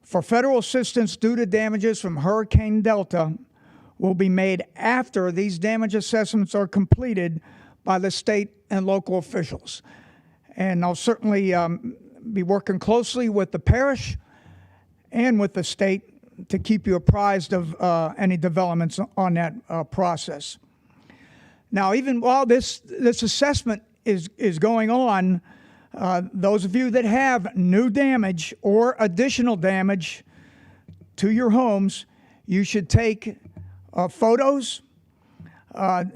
for federal assistance due to damages from Hurricane Delta will be made after these damage assessments are completed by the state and local officials. And I'll certainly be working closely with the parish and with the state to keep you apprised of any developments on that process. Now, even while this assessment is going on, those of you that have new damage or additional damage to your homes, you should take photos,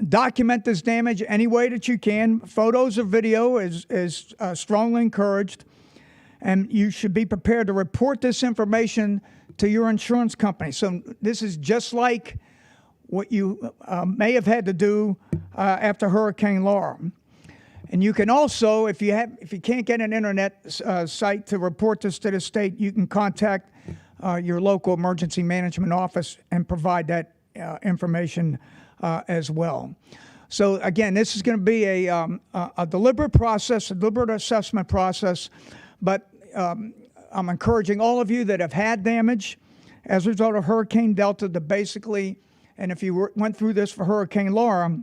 document this damage any way that you can. Photos or video is strongly encouraged. And you should be prepared to report this information to your insurance company. So this is just like what you may have had to do after Hurricane Laura. And you can also, if you can't get an internet site to report this to the state, you can contact your local emergency management office and provide that information as well. So again, this is going to be a deliberate process, a deliberate assessment process, but I'm encouraging all of you that have had damage as a result of Hurricane Delta to basically, and if you went through this for Hurricane Laura,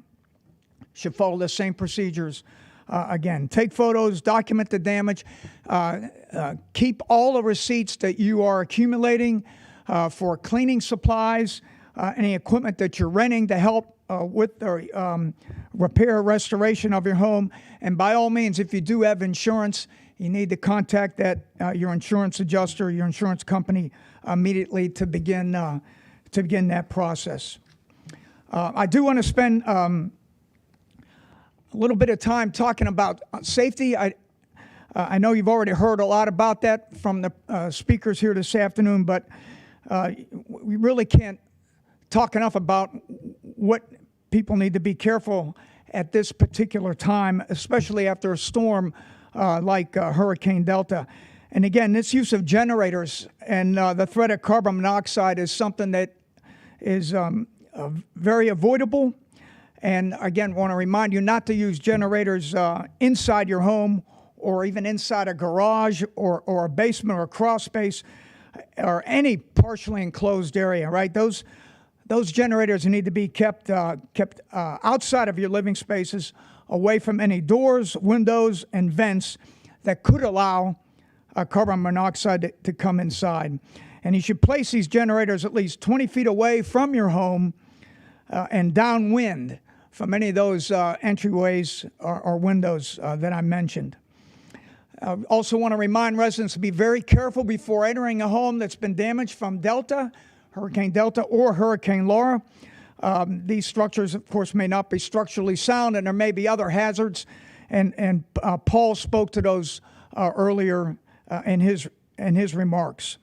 should follow the same procedures. Again, take photos, document the damage, keep all the receipts that you are accumulating for cleaning supplies, any equipment that you're renting to help with the repair, restoration of your home. And by all means, if you do have insurance, you need to contact your insurance adjuster, your insurance company immediately to begin that process. I do want to spend a little bit of time talking about safety. I know you've already heard a lot about that from the speakers here this afternoon, but we really can't talk enough about what people need to be careful at this particular time, especially after a storm like Hurricane Delta. And again, this use of generators and the threat of carbon monoxide is something that is very avoidable. And again, want to remind you not to use generators inside your home or even inside a garage or a basement or a crawl space or any partially enclosed area, right? Those generators need to be kept outside of your living spaces, away from any doors, windows, and vents that could allow carbon monoxide to come inside. And you should place these generators at least 20 feet away from your home and downwind from any of those entryways or windows that I mentioned. I also want to remind residents to be very careful before entering a home that's been damaged from Delta, Hurricane Delta, or Hurricane Laura. These structures, of course, may not be structurally sound, and there may be other hazards. And Paul spoke to those earlier in his remarks.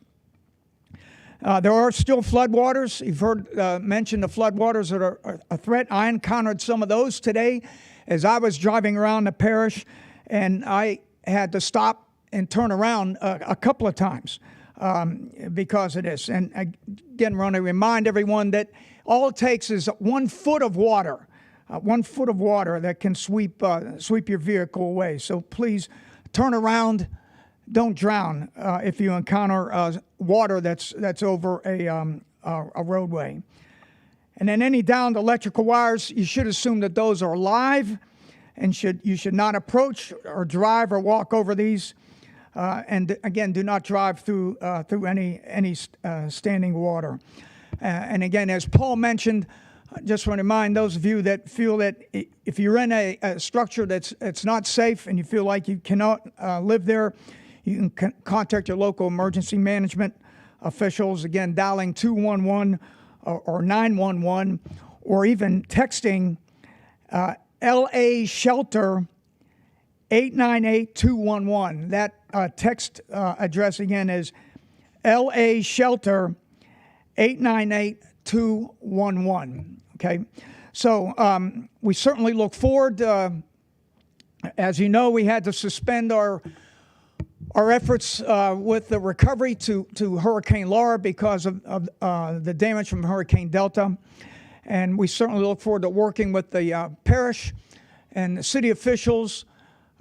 There are still floodwaters. You've heard mention the floodwaters that are a threat. I encountered some of those today as I was driving around the parish, and I had to stop and turn around a couple of times because of this. And again, I want to remind everyone that all it takes is 1 foot of water, 1 foot of water that can sweep your vehicle away. So please turn around. Don't drown if you encounter water that's over a roadway. And then any downed electrical wires, you should assume that those are live, and you should not approach or drive or walk over these. And again, do not drive through any standing water. And again, as Paul mentioned, I just want to remind those of you that feel that if you're in a structure that's not safe and you feel like you cannot live there, you can contact your local emergency management officials, again, dialing 211 or 911, or even texting LA Shelter 898-211. That text address again is LA Shelter 898-211. Okay, so we certainly look forward. As you know, we had to suspend our efforts with the recovery to Hurricane Laura because of the damage from Hurricane Delta. And we certainly look forward to working with the parish and the city officials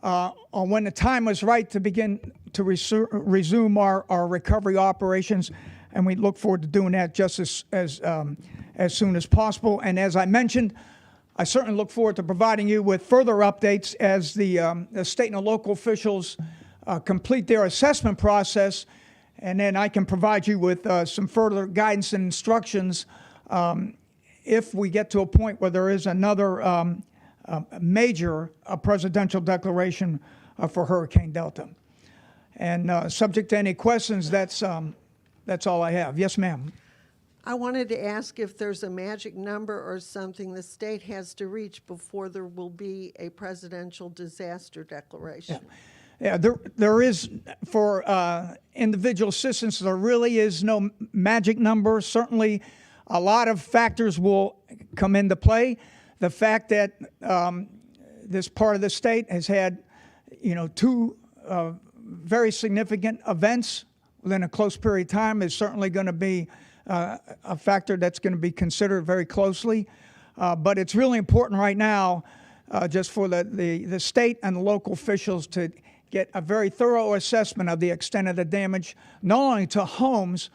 on when the time was right to begin to resume our recovery operations. And we look forward to doing that just as soon as possible. And as I mentioned, I certainly look forward to providing you with further updates as the state and local officials complete their assessment process And then I can provide you with some further guidance and instructions if we get to a point where there is another major presidential declaration for Hurricane Delta. And subject to any questions, that's all I have. Yes, ma'am. I wanted to ask if there's a magic number or something the state has to reach before there will be a presidential disaster declaration. Yeah, there is, for individual assistance, there really is no magic number. Certainly, a lot of factors will come into play. The fact that this part of the state has had, two very significant events within a close period of time is certainly going to be a factor that's going to be considered very closely. But it's really important right now just for the state and the local officials to get a very thorough assessment of the extent of the damage, not only to homes,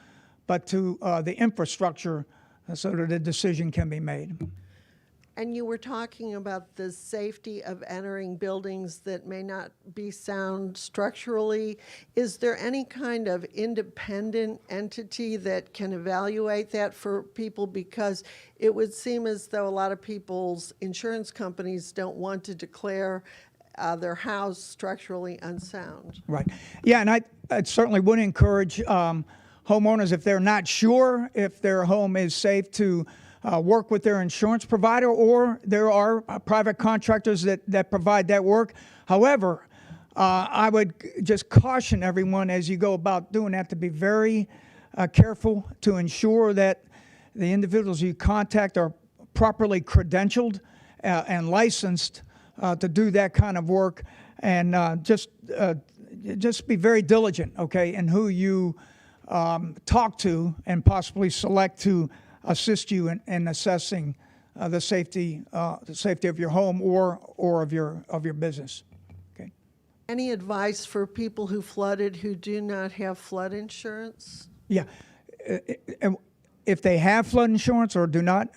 but to the infrastructure so that a decision can be made. And you were talking about the safety of entering buildings that may not be sound structurally. Is there any kind of independent entity that can evaluate that for people? Because it would seem as though a lot of people's insurance companies don't want to declare their house structurally unsound. Right. Yeah, and I certainly would encourage homeowners, if they're not sure if their home is safe, to work with their insurance provider, or there are private contractors that provide that work. However, I would just caution everyone as you go about doing that to be very careful to ensure that the individuals you contact are properly credentialed and licensed to do that kind of work, and just be very diligent, okay, in who you talk to and possibly select to assist you in assessing the safety of your home or of your business. Okay. Any advice for people who flooded who do not have flood insurance? Yeah, if they have flood insurance or do not,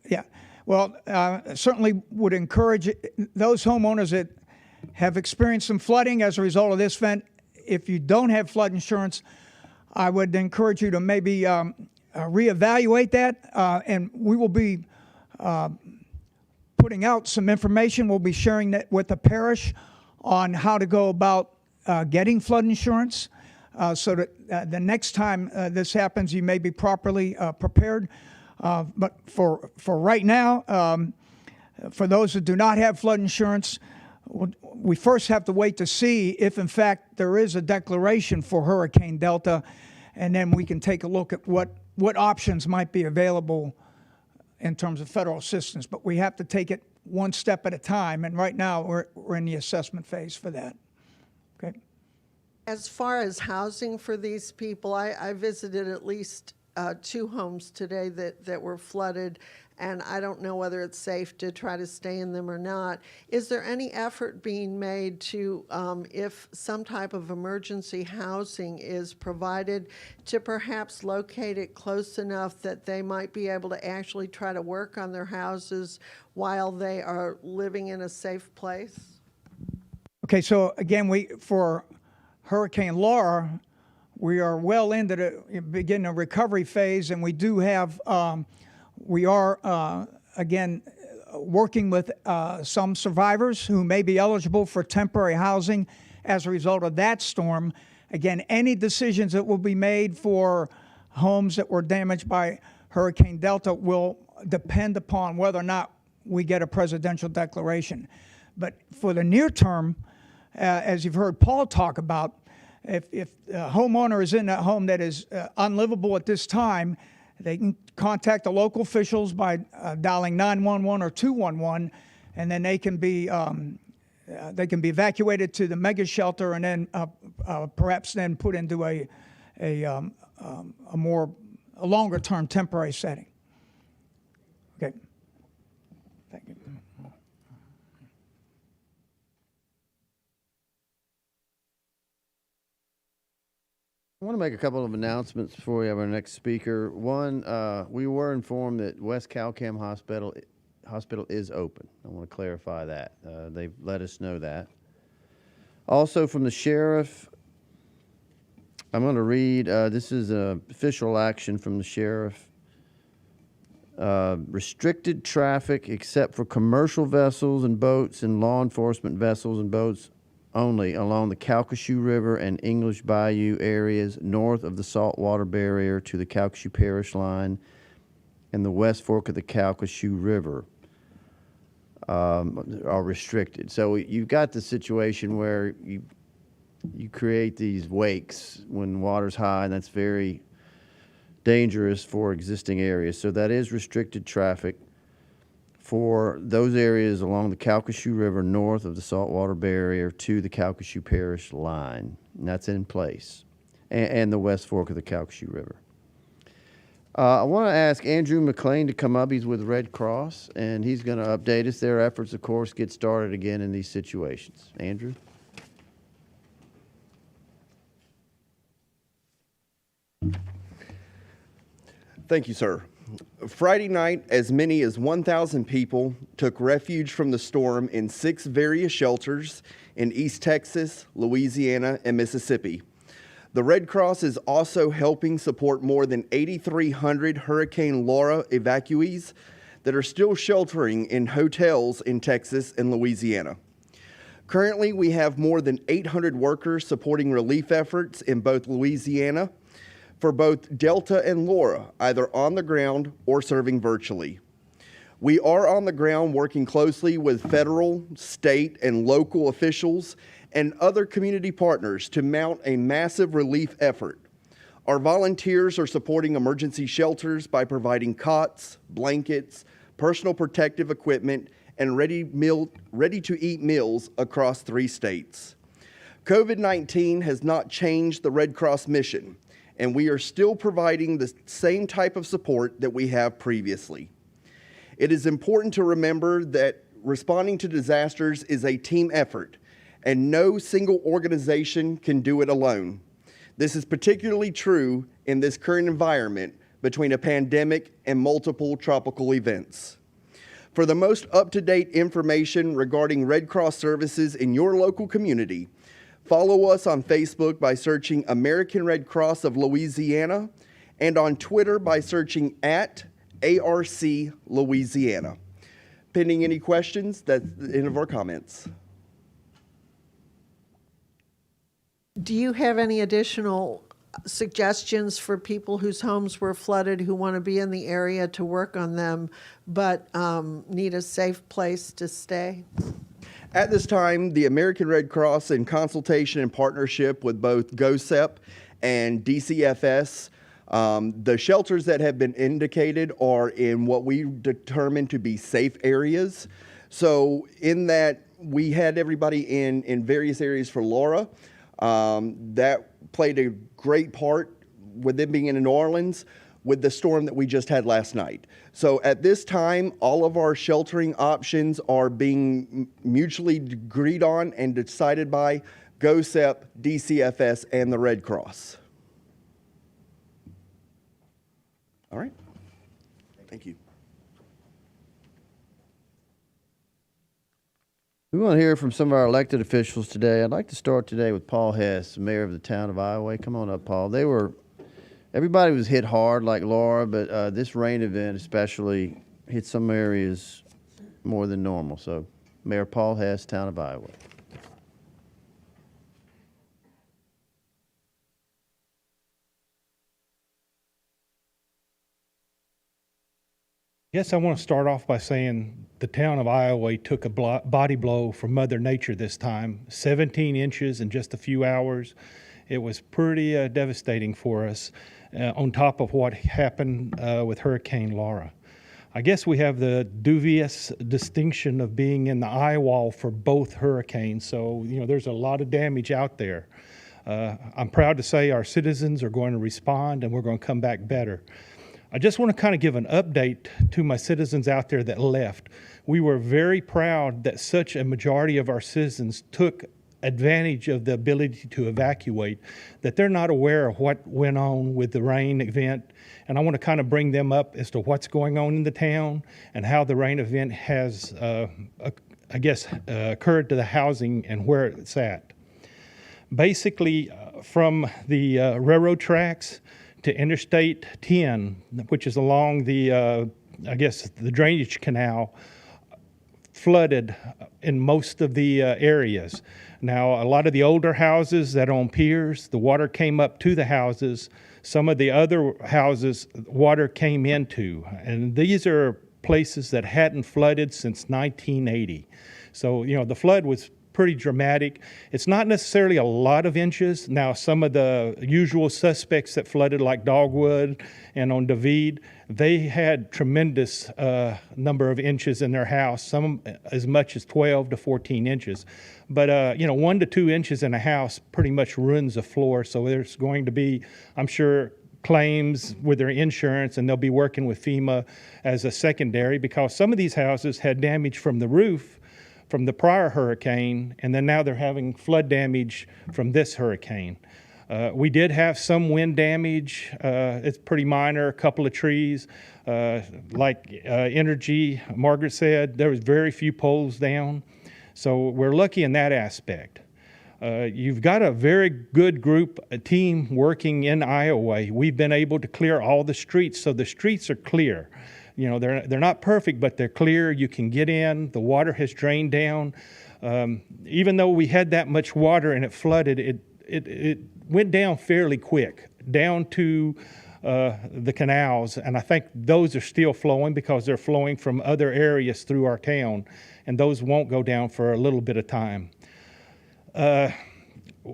yeah. Well, certainly would encourage those homeowners that have experienced some flooding as a result of this event. If you don't have flood insurance, I would encourage you to maybe reevaluate that, and we will be putting out some information. We'll be sharing that with the parish on how to go about getting flood insurance, so that the next time this happens, you may be properly prepared. But for right now, for those that do not have flood insurance, we first have to wait to see if, in fact, there is a declaration for Hurricane Delta, and then we can take a look at what options might be available in terms of federal assistance. But we have to take it one step at a time, and right now we're in the assessment phase for that. Okay. As far as housing for these people, I visited at least 2 homes today that were flooded, and I don't know whether it's safe to try to stay in them or not. Is there any effort being made to, if some type of emergency housing is provided, to perhaps locate it close enough that they might be able to actually try to work on their houses while they are living in a safe place? Okay, so again, for Hurricane Laura, we are well into the beginning of recovery phase, and we do have, we are, again, working with some survivors who may be eligible for temporary housing as a result of that storm. Again, any decisions that will be made for homes that were damaged by Hurricane Delta will depend upon whether or not we get a presidential declaration. But for the near term, as you've heard Paul talk about, if a homeowner is in a home that is unlivable at this time, they can contact the local officials by dialing 911 or 211, and then they can be evacuated to the mega shelter, and then perhaps then put into a longer term temporary setting. Okay. Thank you. I want to make a couple of announcements before we have our next speaker. One, we were informed that West Calcam Hospital is open. I want to clarify that. They've let us know that. Also from the sheriff, I'm going to read, this is official action from the sheriff. Restricted traffic except for commercial vessels and boats and law enforcement vessels and boats only along the Calcasieu River and English Bayou areas north of the saltwater barrier to the Calcasieu Parish line and the West Fork of the Calcasieu River are restricted. So you've got the situation where you create these wakes when water's high, and that's very dangerous for existing areas. So that is restricted traffic for those areas along the Calcasieu River north of the saltwater barrier to the Calcasieu Parish line. And that's in place. And the West Fork of the Calcasieu River. I want to ask Andrew McLean to come up. He's with Red Cross, and he's going to update us. Their efforts, of course, get started again in these situations. Andrew? Thank you, sir. Friday night, as many as 1,000 people took refuge from the storm in 6 various shelters in East Texas, Louisiana, and Mississippi. The Red Cross is also helping support more than 8,300 Hurricane Laura evacuees that are still sheltering in hotels in Texas and Louisiana. Currently, we have more than 800 workers supporting relief efforts in both Louisiana for both Delta and Laura, either on the ground or serving virtually. We are on the ground working closely with federal, state, and local officials and other community partners to mount a massive relief effort. Our volunteers are supporting emergency shelters by providing cots, blankets, personal protective equipment, and ready-to-eat meals across 3 states. COVID-19 has not changed the Red Cross mission, and we are still providing the same type of support that we have previously. It is important to remember that responding to disasters is a team effort, and no single organization can do it alone. This is particularly true in this current environment between a pandemic and multiple tropical events. For the most up-to-date information regarding Red Cross services in your local community, follow us on Facebook by searching American Red Cross of Louisiana and on Twitter by searching @ARC Louisiana. Pending any questions, that's the end of our comments. Do you have any additional suggestions for people whose homes were flooded who want to be in the area to work on them but need a safe place to stay? At this time, the American Red Cross, in consultation and partnership with both GOSEP and DCFS, the shelters that have been indicated are in what we determine to be safe areas. So in that, we had everybody in various areas for Laura. That played a great part with them being in New Orleans with the storm that we just had last night. So at this time, all of our sheltering options are being mutually agreed on and decided by GOSEP, DCFS, and the Red Cross. All right. Thank you. We want to hear from some of our elected officials today. I'd like to start today with Paul Hess, mayor of the town of Iowa. Come on up, Paul. Everybody was hit hard like Laura, but this rain event especially hit some areas more than normal. So, Mayor Paul Hess, town of Iowa. Yes, I want to start off by saying the town of Iowa took a body blow from Mother Nature this time, 17 inches in just a few hours. It was pretty devastating for us, on top of what happened with Hurricane Laura. I guess we have the dubious distinction of being in the eye wall for both hurricanes, so there's a lot of damage out there. I'm proud to say our citizens are going to respond and we're going to come back better. I just want to kind of give an update to my citizens out there that left. We were very proud that such a majority of our citizens took advantage of the ability to evacuate, that they're not aware of what went on with the rain event. And I want to kind of bring them up as to what's going on in the town and how the rain event has, occurred to the housing and where it's at. basically from the railroad tracks to Interstate 10, which is along the, I guess, the drainage canal, flooded in most of the areas. Now, a lot of the older houses that are on piers, the water came up to the houses. Some of the other houses, water came into. And these are places that hadn't flooded since 1980. So, you know, the flood was pretty dramatic. It's not necessarily a lot of inches. Now, some of the usual suspects that flooded, like Dogwood and on David, they had tremendous number of inches in their house, some as much as 12 to 14 inches. But, you know, 1 to 2 inches in a house pretty much ruins a floor. So there's going to be, I'm sure, claims with their insurance, and they'll be working with FEMA as a secondary, because some of these houses had damage from the roof from the prior hurricane, and then now they're having flood damage from this hurricane. We did have some wind damage. It's pretty minor, a couple of trees. Like Energy, Margaret said, there was very few poles down. So we're lucky in that aspect. You've got a very good group, a team working in Iowa. We've been able to clear all the streets, so the streets are clear. You know, they're not perfect, but they're clear. You can get in. The water has drained down. Even though we had that much water and it flooded, it went down fairly quick, down to the canals. And I think those are still flowing because they're flowing from other areas through our town. And those won't go down for a little bit of time.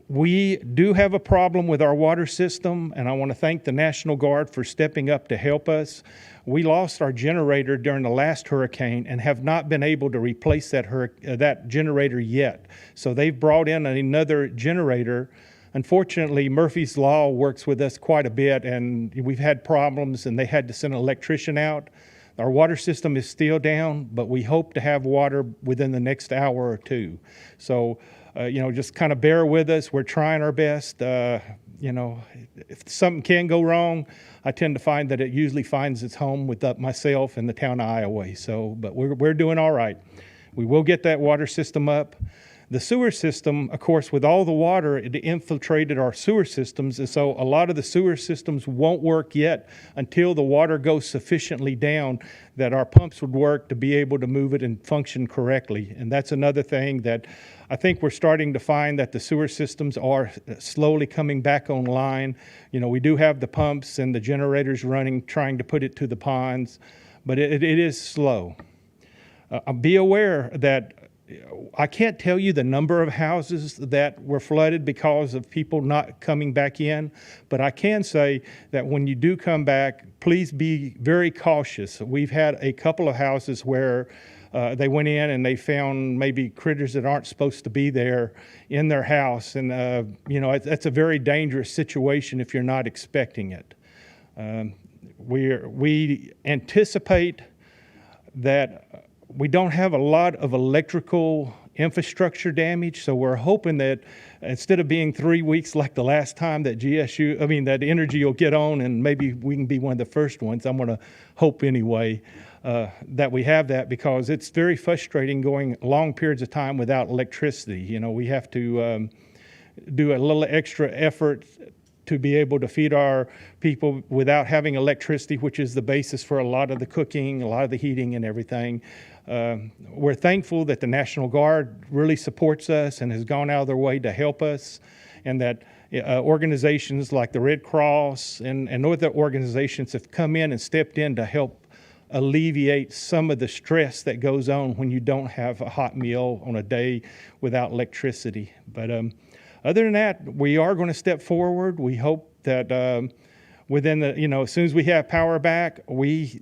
We do have a problem with our water system, and I want to thank the National Guard for stepping up to help us. We lost our generator during the last hurricane and have not been able to replace that generator yet. So they've brought in another generator. Unfortunately, Murphy's Law works with us quite a bit, and we've had problems, and they had to send an electrician out. Our water system is still down, but we hope to have water within the next hour or two. So, you know, just kind of bear with us. We're trying our best. You know, if something can go wrong, I tend to find that it usually finds its home with myself and the town of Iowa. So, but we're doing all right. We will get that water system up. The sewer system, of course, with all the water, it infiltrated our sewer systems, and so a lot of the sewer systems won't work yet until the water goes sufficiently down that our pumps would work to be able to move it and function correctly. And that's another thing that I think we're starting to find, that the sewer systems are slowly coming back online. You know, we do have the pumps and the generators running, trying to put it to the ponds, but it is slow. Be aware that I can't tell you the number of houses that were flooded because of people not coming back in, but I can say that when you do come back, please be very cautious. We've had a couple of houses where they went in and they found maybe critters that aren't supposed to be there in their house, and you know, that's a very dangerous situation if you're not expecting it. We anticipate that we don't have a lot of electrical infrastructure damage, so we're hoping that instead of being 3 weeks like the last time, that that Energy will get on and maybe we can be one of the first ones. I'm going to hope anyway that we have that, because it's very frustrating going long periods of time without electricity. You know, we have to do a little extra effort to be able to feed our people without having electricity, which is the basis for a lot of the cooking, a lot of the heating and everything. We're thankful that the National Guard really supports us and has gone out of their way to help us, and that organizations like the Red Cross and other organizations have come in and stepped in to help alleviate some of the stress that goes on when you don't have a hot meal on a day without electricity. But other than that, we are going to step forward. We hope that within the, you know, as soon as we have power back, we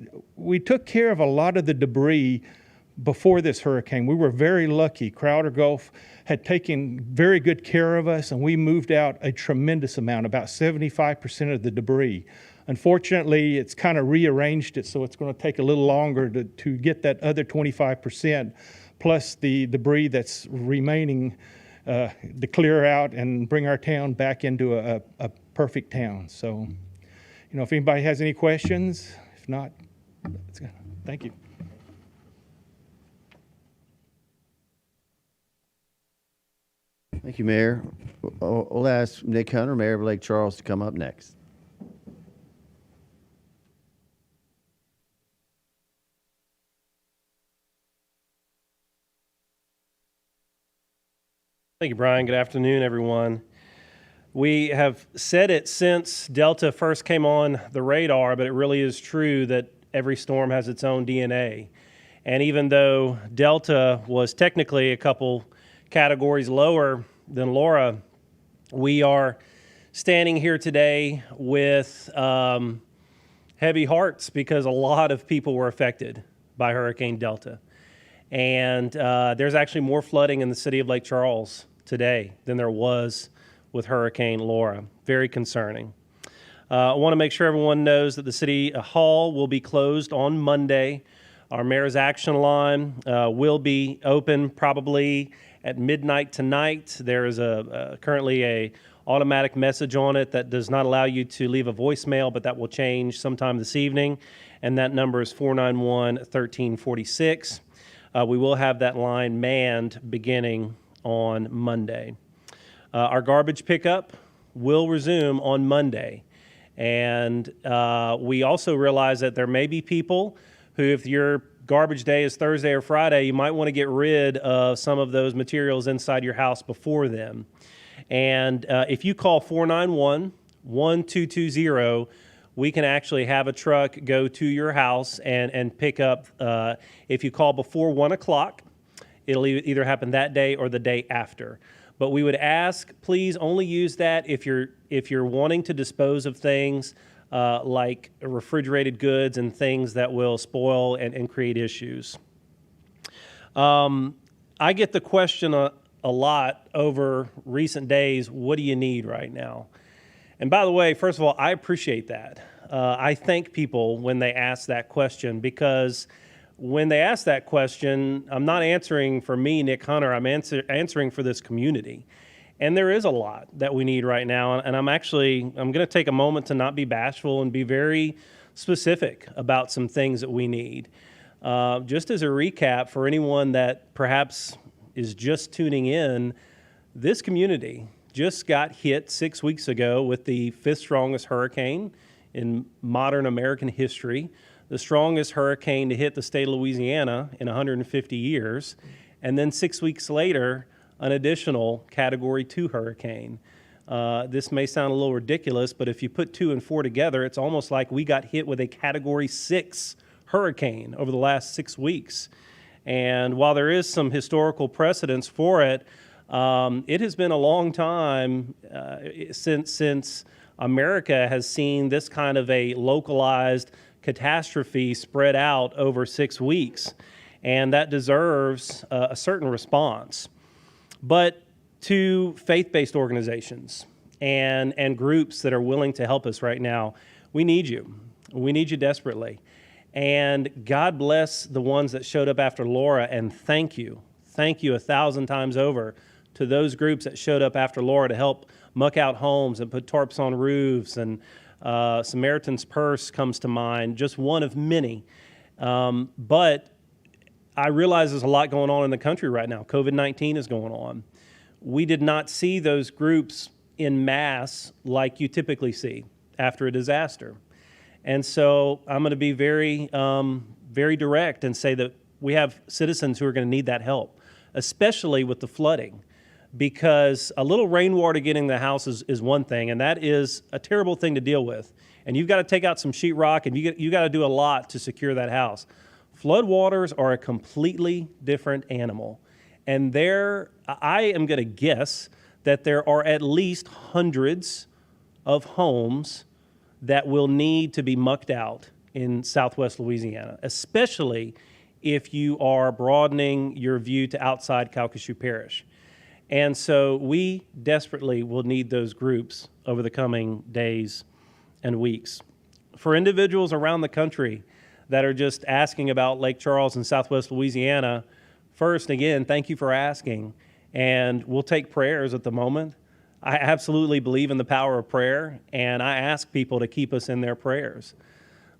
took care of a lot of the debris before this hurricane. We were very lucky. Crowder Gulf had taken very good care of us, and we moved out a tremendous amount, about 75% of the debris. Unfortunately, it's kind of rearranged it, so it's going to take a little longer to get that other 25%, plus the debris that's remaining to clear out and bring our town back into a perfect town. So, you know, if anybody has any questions, if not, thank you. Thank you, Mayor. We'll ask Nick Hunter, Mayor of Lake Charles, to come up next. Thank you, Brian. Good afternoon, everyone. We have said it since Delta first came on the radar, but it really is true that every storm has its own DNA. And even though Delta was technically a couple categories lower than Laura, we are standing here today with heavy hearts because a lot of people were affected by Hurricane Delta. And there's actually more flooding in the city of Lake Charles today than there was with Hurricane Laura. Very concerning. I want to make sure everyone knows that the City Hall will be closed on Monday. Our Mayor's Action Line will be open probably at midnight tonight. There is currently a automatic message on it that does not allow you to leave a voicemail, but that will change sometime this evening, and that number is 491-1346. We will have that line manned beginning on Monday. Our garbage pickup will resume on Monday. And we also realize that there may be people who, if your garbage day is Thursday or Friday, you might want to get rid of some of those materials inside your house before then. And if you call 491-1220, we can actually have a truck go to your house and pick up. If you call before 1 o'clock, it'll either happen that day or the day after. But we would ask, please only use that if you're wanting to dispose of things like refrigerated goods and things that will spoil and create issues. I get the question a lot over recent days, what do you need right now? And by the way, first of all, I appreciate that. I thank people when they ask that question, because when they ask that question, I'm not answering for me, Nick Hunter, I'm answering for this community. And there is a lot that we need right now, and I'm going to take a moment to not be bashful and be very specific about some things that we need. Just as a recap for anyone that perhaps is just tuning in, this community just got hit 6 weeks ago with the 5th strongest hurricane in modern American history, the strongest hurricane to hit the state of Louisiana in 150 years, and then 6 weeks later, an additional Category 2 hurricane. This may sound a little ridiculous, but if you put 2 and 4 together, it's almost like we got hit with a Category 6 hurricane over the last 6 weeks. And while there is some historical precedence for it, it has been a long time since America has seen this kind of a localized catastrophe spread out over 6 weeks, and that deserves a certain response. But to faith-based organizations and groups that are willing to help us right now, we need you. We need you desperately. And God bless the ones that showed up after Laura, and thank you 1,000 times over to those groups that showed up after Laura to help muck out homes and put tarps on roofs, and Samaritan's Purse comes to mind, just one of many. But I realize there's a lot going on in the country right now. COVID-19 is going on. We did not see those groups in mass like you typically see after a disaster. And so I'm going to be very, very direct and say that we have citizens who are going to need that help, especially with the flooding, because a little rainwater getting in the house is one thing, and that is a terrible thing to deal with. And you've got to take out some sheetrock, and you got to do a lot to secure that house. Floodwaters are a completely different animal. And I am going to guess that there are at least hundreds of homes that will need to be mucked out in Southwest Louisiana, especially if you are broadening your view to outside Calcasieu Parish. And so we desperately will need those groups over the coming days and weeks. For individuals around the country that are just asking about Lake Charles and Southwest Louisiana, first, again, thank you for asking. And we'll take prayers at the moment. I absolutely believe in the power of prayer, and I ask people to keep us in their prayers.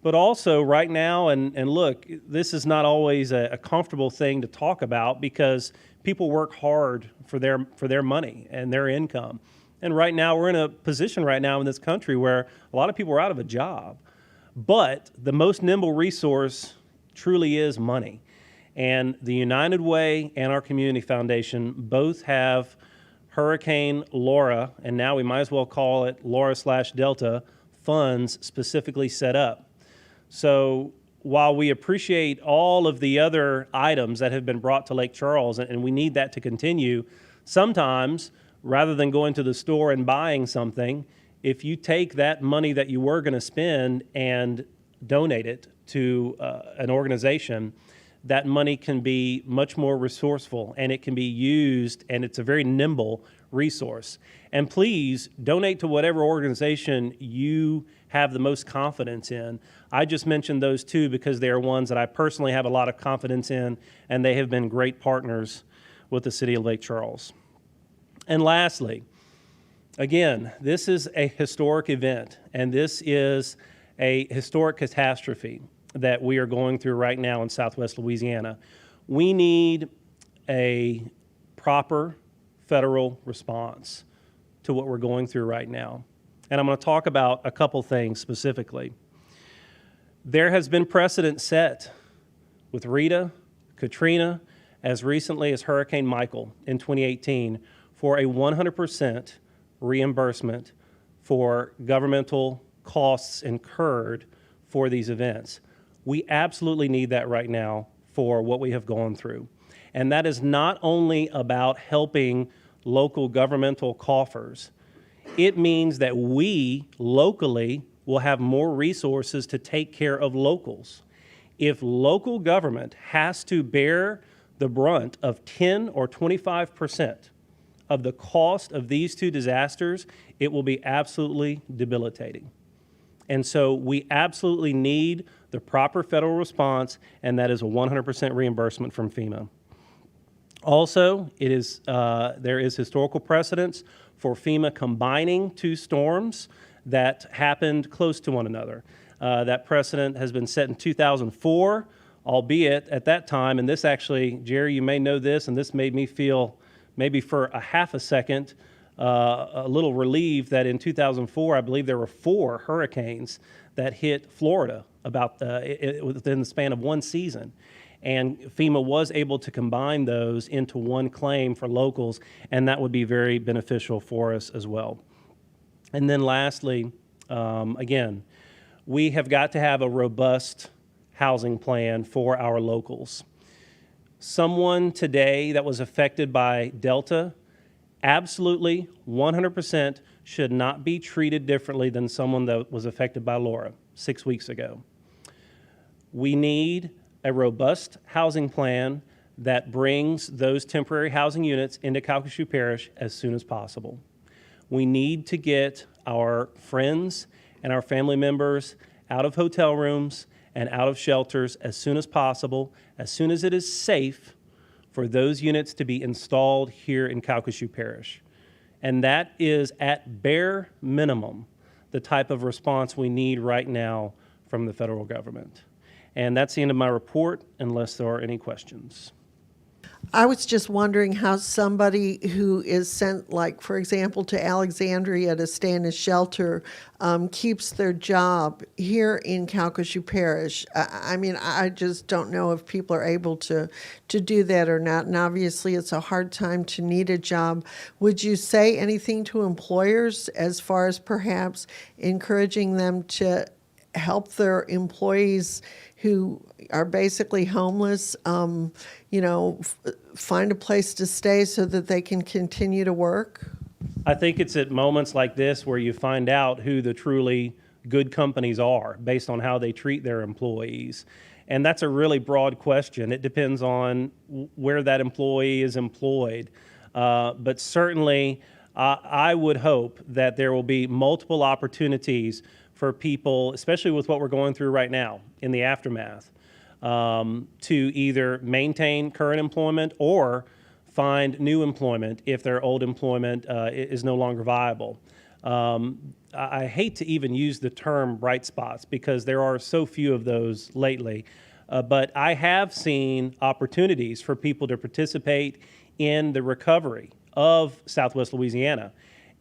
but also right now, and look, this is not always a comfortable thing to talk about because people work hard for their money and their income. And right now, we're in a position right now in this country where a lot of people are out of a job. But the most nimble resource truly is money. And the United Way and our Community Foundation both have Hurricane Laura, and now we might as well call it Laura/Delta, funds specifically set up. So while we appreciate all of the other items that have been brought to Lake Charles, and we need that to continue, sometimes rather than going to the store and buying something, if you take that money that you were going to spend and donate it to an organization, that money can be much more resourceful and it can be used, and it's a very nimble resource. And please donate to whatever organization you have the most confidence in. I just mentioned those two because they are ones that I personally have a lot of confidence in, and they have been great partners with the City of Lake Charles. And lastly, again, this is a historic event, and this is a historic catastrophe that we are going through right now in Southwest Louisiana. We need a proper federal response to what we're going through right now. And I'm going to talk about a couple things specifically. There has been precedent set with Rita, Katrina, as recently as Hurricane Michael in 2018 for a 100% reimbursement for governmental costs incurred for these events. We absolutely need that right now for what we have gone through. And that is not only about helping local governmental coffers. It means that we locally will have more resources to take care of locals. If local government has to bear the brunt of 10 or 25% of the cost of these two disasters, it will be absolutely debilitating. And so we absolutely need the proper federal response, and that is a 100% reimbursement from FEMA. Also, there is historical precedence for FEMA combining two storms that happened close to one another. That precedent has been set in 2004, albeit at that time, and this actually, Jerry, you may know this, and this made me feel maybe for a half a second a little relieved that in 2004, I believe there were 4 hurricanes that hit Florida within the span of one season. And FEMA was able to combine those into one claim for locals, and that would be very beneficial for us as well. And then lastly, again, we have got to have a robust housing plan for our locals. Someone today that was affected by Delta, absolutely 100% should not be treated differently than someone that was affected by Laura 6 weeks ago. We need a robust housing plan that brings those temporary housing units into Calcasieu Parish as soon as possible. We need to get our friends and our family members out of hotel rooms and out of shelters as soon as possible, as soon as it is safe for those units to be installed here in Calcasieu Parish. And that is at bare minimum the type of response we need right now from the federal government. And that's the end of my report, unless there are any questions. I was just wondering how somebody who is sent, like, for example, to Alexandria to stay in a shelter keeps their job here in Calcasieu Parish. I mean, I just don't know if people are able to do that or not. And obviously, it's a hard time to need a job. Would you say anything to employers as far as perhaps encouraging them to help their employees who are basically homeless, find a place to stay so that they can continue to work? I think it's at moments like this where you find out who the truly good companies are based on how they treat their employees. And that's a really broad question. It depends on where that employee is employed. But certainly, I would hope that there will be multiple opportunities for people, especially with what we're going through right now in the aftermath, to either maintain current employment or find new employment if their old employment is no longer viable. I hate to even use the term bright spots because there are so few of those lately. But I have seen opportunities for people to participate in the recovery of Southwest Louisiana.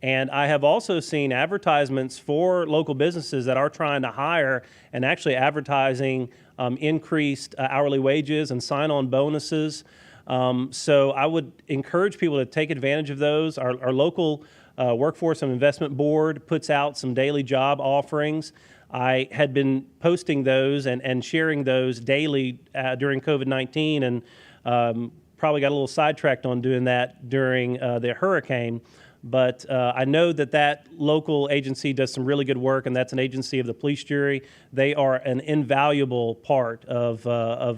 And I have also seen advertisements for local businesses that are trying to hire and actually advertising increased hourly wages and sign-on bonuses. So I would encourage people to take advantage of those. Our local Workforce and Investment Board puts out some daily job offerings. I had been posting those and sharing those daily during COVID-19 and probably got a little sidetracked on doing that during the hurricane. But I know that local agency does some really good work, and that's an agency of the police jury. They are an invaluable part of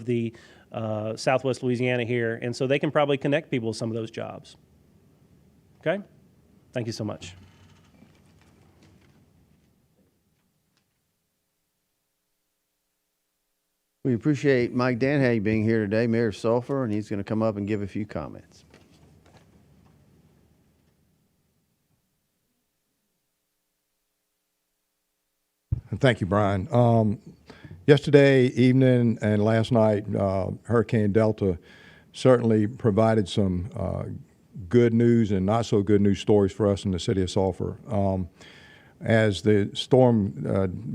the Southwest Louisiana here, and so they can probably connect people with some of those jobs. Okay? Thank you so much. We appreciate Mike Danhay being here today, Mayor of Sulphur, and he's going to come up and give a few comments. Thank you, Brian. Yesterday evening and last night, Hurricane Delta certainly provided some good news and not so good news stories for us in the city of Sulphur. As the storm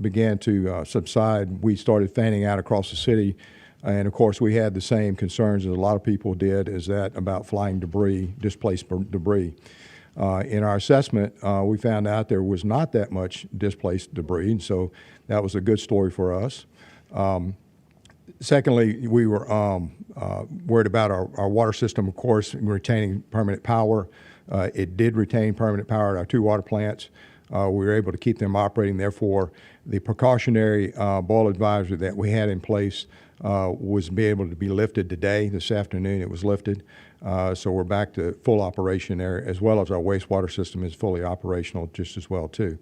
began to subside, we started fanning out across the city. And of course, we had the same concerns as a lot of people did, is that about flying debris, displaced debris. In our assessment, we found out there was not that much displaced debris, and so that was a good story for us. Secondly, we were worried about our water system, of course, retaining permanent power. It did retain permanent power at our 2 water plants. We were able to keep them operating. Therefore, the precautionary boil advisory that we had in place was able to be lifted today. This afternoon it was lifted. So we're back to full operation there, as well as our wastewater system is fully operational just as well too.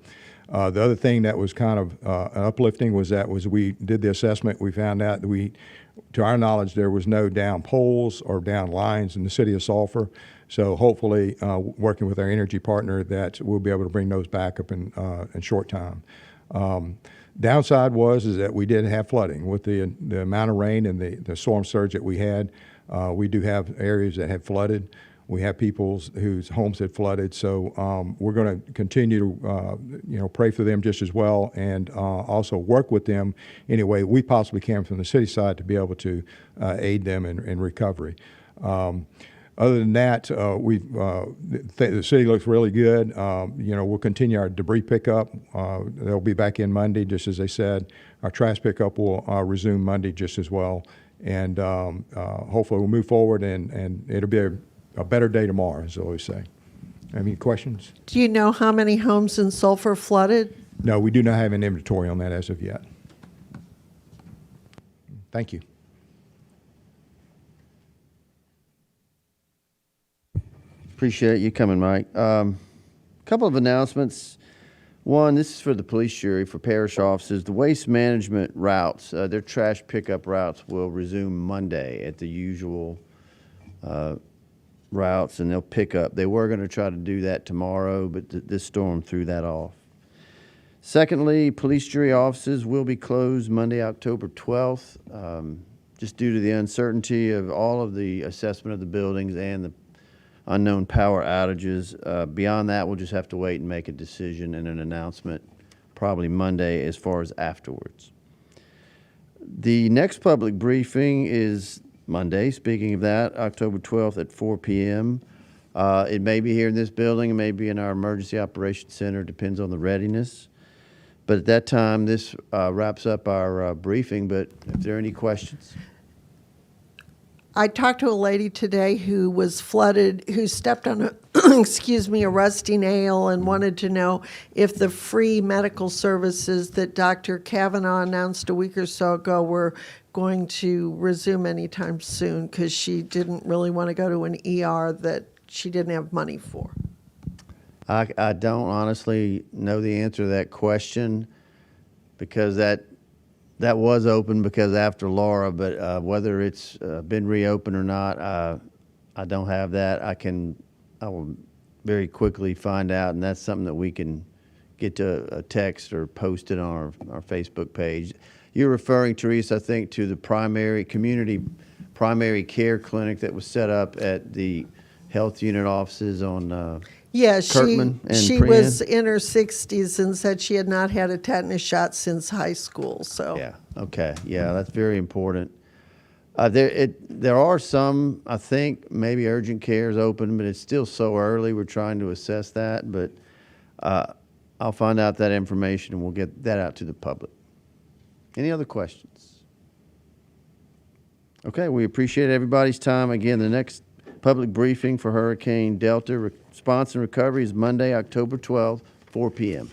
The other thing that was kind of uplifting was we did the assessment. We found out that to our knowledge, there was no down poles or down lines in the city of Sulphur. So hopefully, working with our energy partner, that we'll be able to bring those back up in short time. Downside is that we did have flooding with the amount of rain and the storm surge that we had. We do have areas that had flooded. We have people whose homes had flooded. So we're going to continue to pray for them just as well, and also work with them any way we possibly can from the city side to be able to aid them in recovery. Other than that, the city looks really good. We'll continue our debris pickup. They'll be back in Monday, just as they said. Our trash pickup will resume Monday just as well. And hopefully we'll move forward, and it'll be a better day tomorrow, as I always say. Any questions? Do you know how many homes in Sulphur flooded? No, we do not have an inventory on that as of yet. Thank you. Appreciate you coming, Mike. Couple of announcements. One, this is for the police jury, for parish offices. The waste management routes, their trash pickup routes will resume Monday at the usual routes, and they'll pick up. They were going to try to do that tomorrow, but this storm threw that off. Secondly, police jury offices will be closed Monday, October 12th, just due to the uncertainty of all of the assessment of the buildings and the unknown power outages. Beyond that, we'll just have to wait and make a decision and an announcement probably Monday as far as afterwards. The next public briefing is Monday, speaking of that, October 12th at 4 p.m. It may be here in this building, it may be in our Emergency Operations Center, depends on the readiness. But at that time, this wraps up our briefing, but if there are any questions. I talked to a lady today who was flooded, who stepped on a, a rusty nail, and wanted to know if the free medical services that Dr. Kavanaugh announced a week or so ago were going to resume anytime soon, because she didn't really want to go to an ER that she didn't have money for. I don't honestly know the answer to that question, because that was open because after Laura, but whether it's been reopened or not, I don't have that. I will very quickly find out, and that's something that we can get a text or post it on our Facebook page. You're referring, Teresa, I think, to the community primary care clinic that was set up at the health unit offices on Yeah, Kirkman and she Prian? was in her 60s and said she had not had a tetanus shot since high school, so. Yeah, okay, yeah, that's very important. There are some, I think, maybe urgent care is open, but it's still so early, we're trying to assess that, but I'll find out that information and we'll get that out to the public. Any other questions? Okay, we appreciate everybody's time. Again, the next public briefing for Hurricane Delta response and recovery is Monday, October 12th, 4 p.m.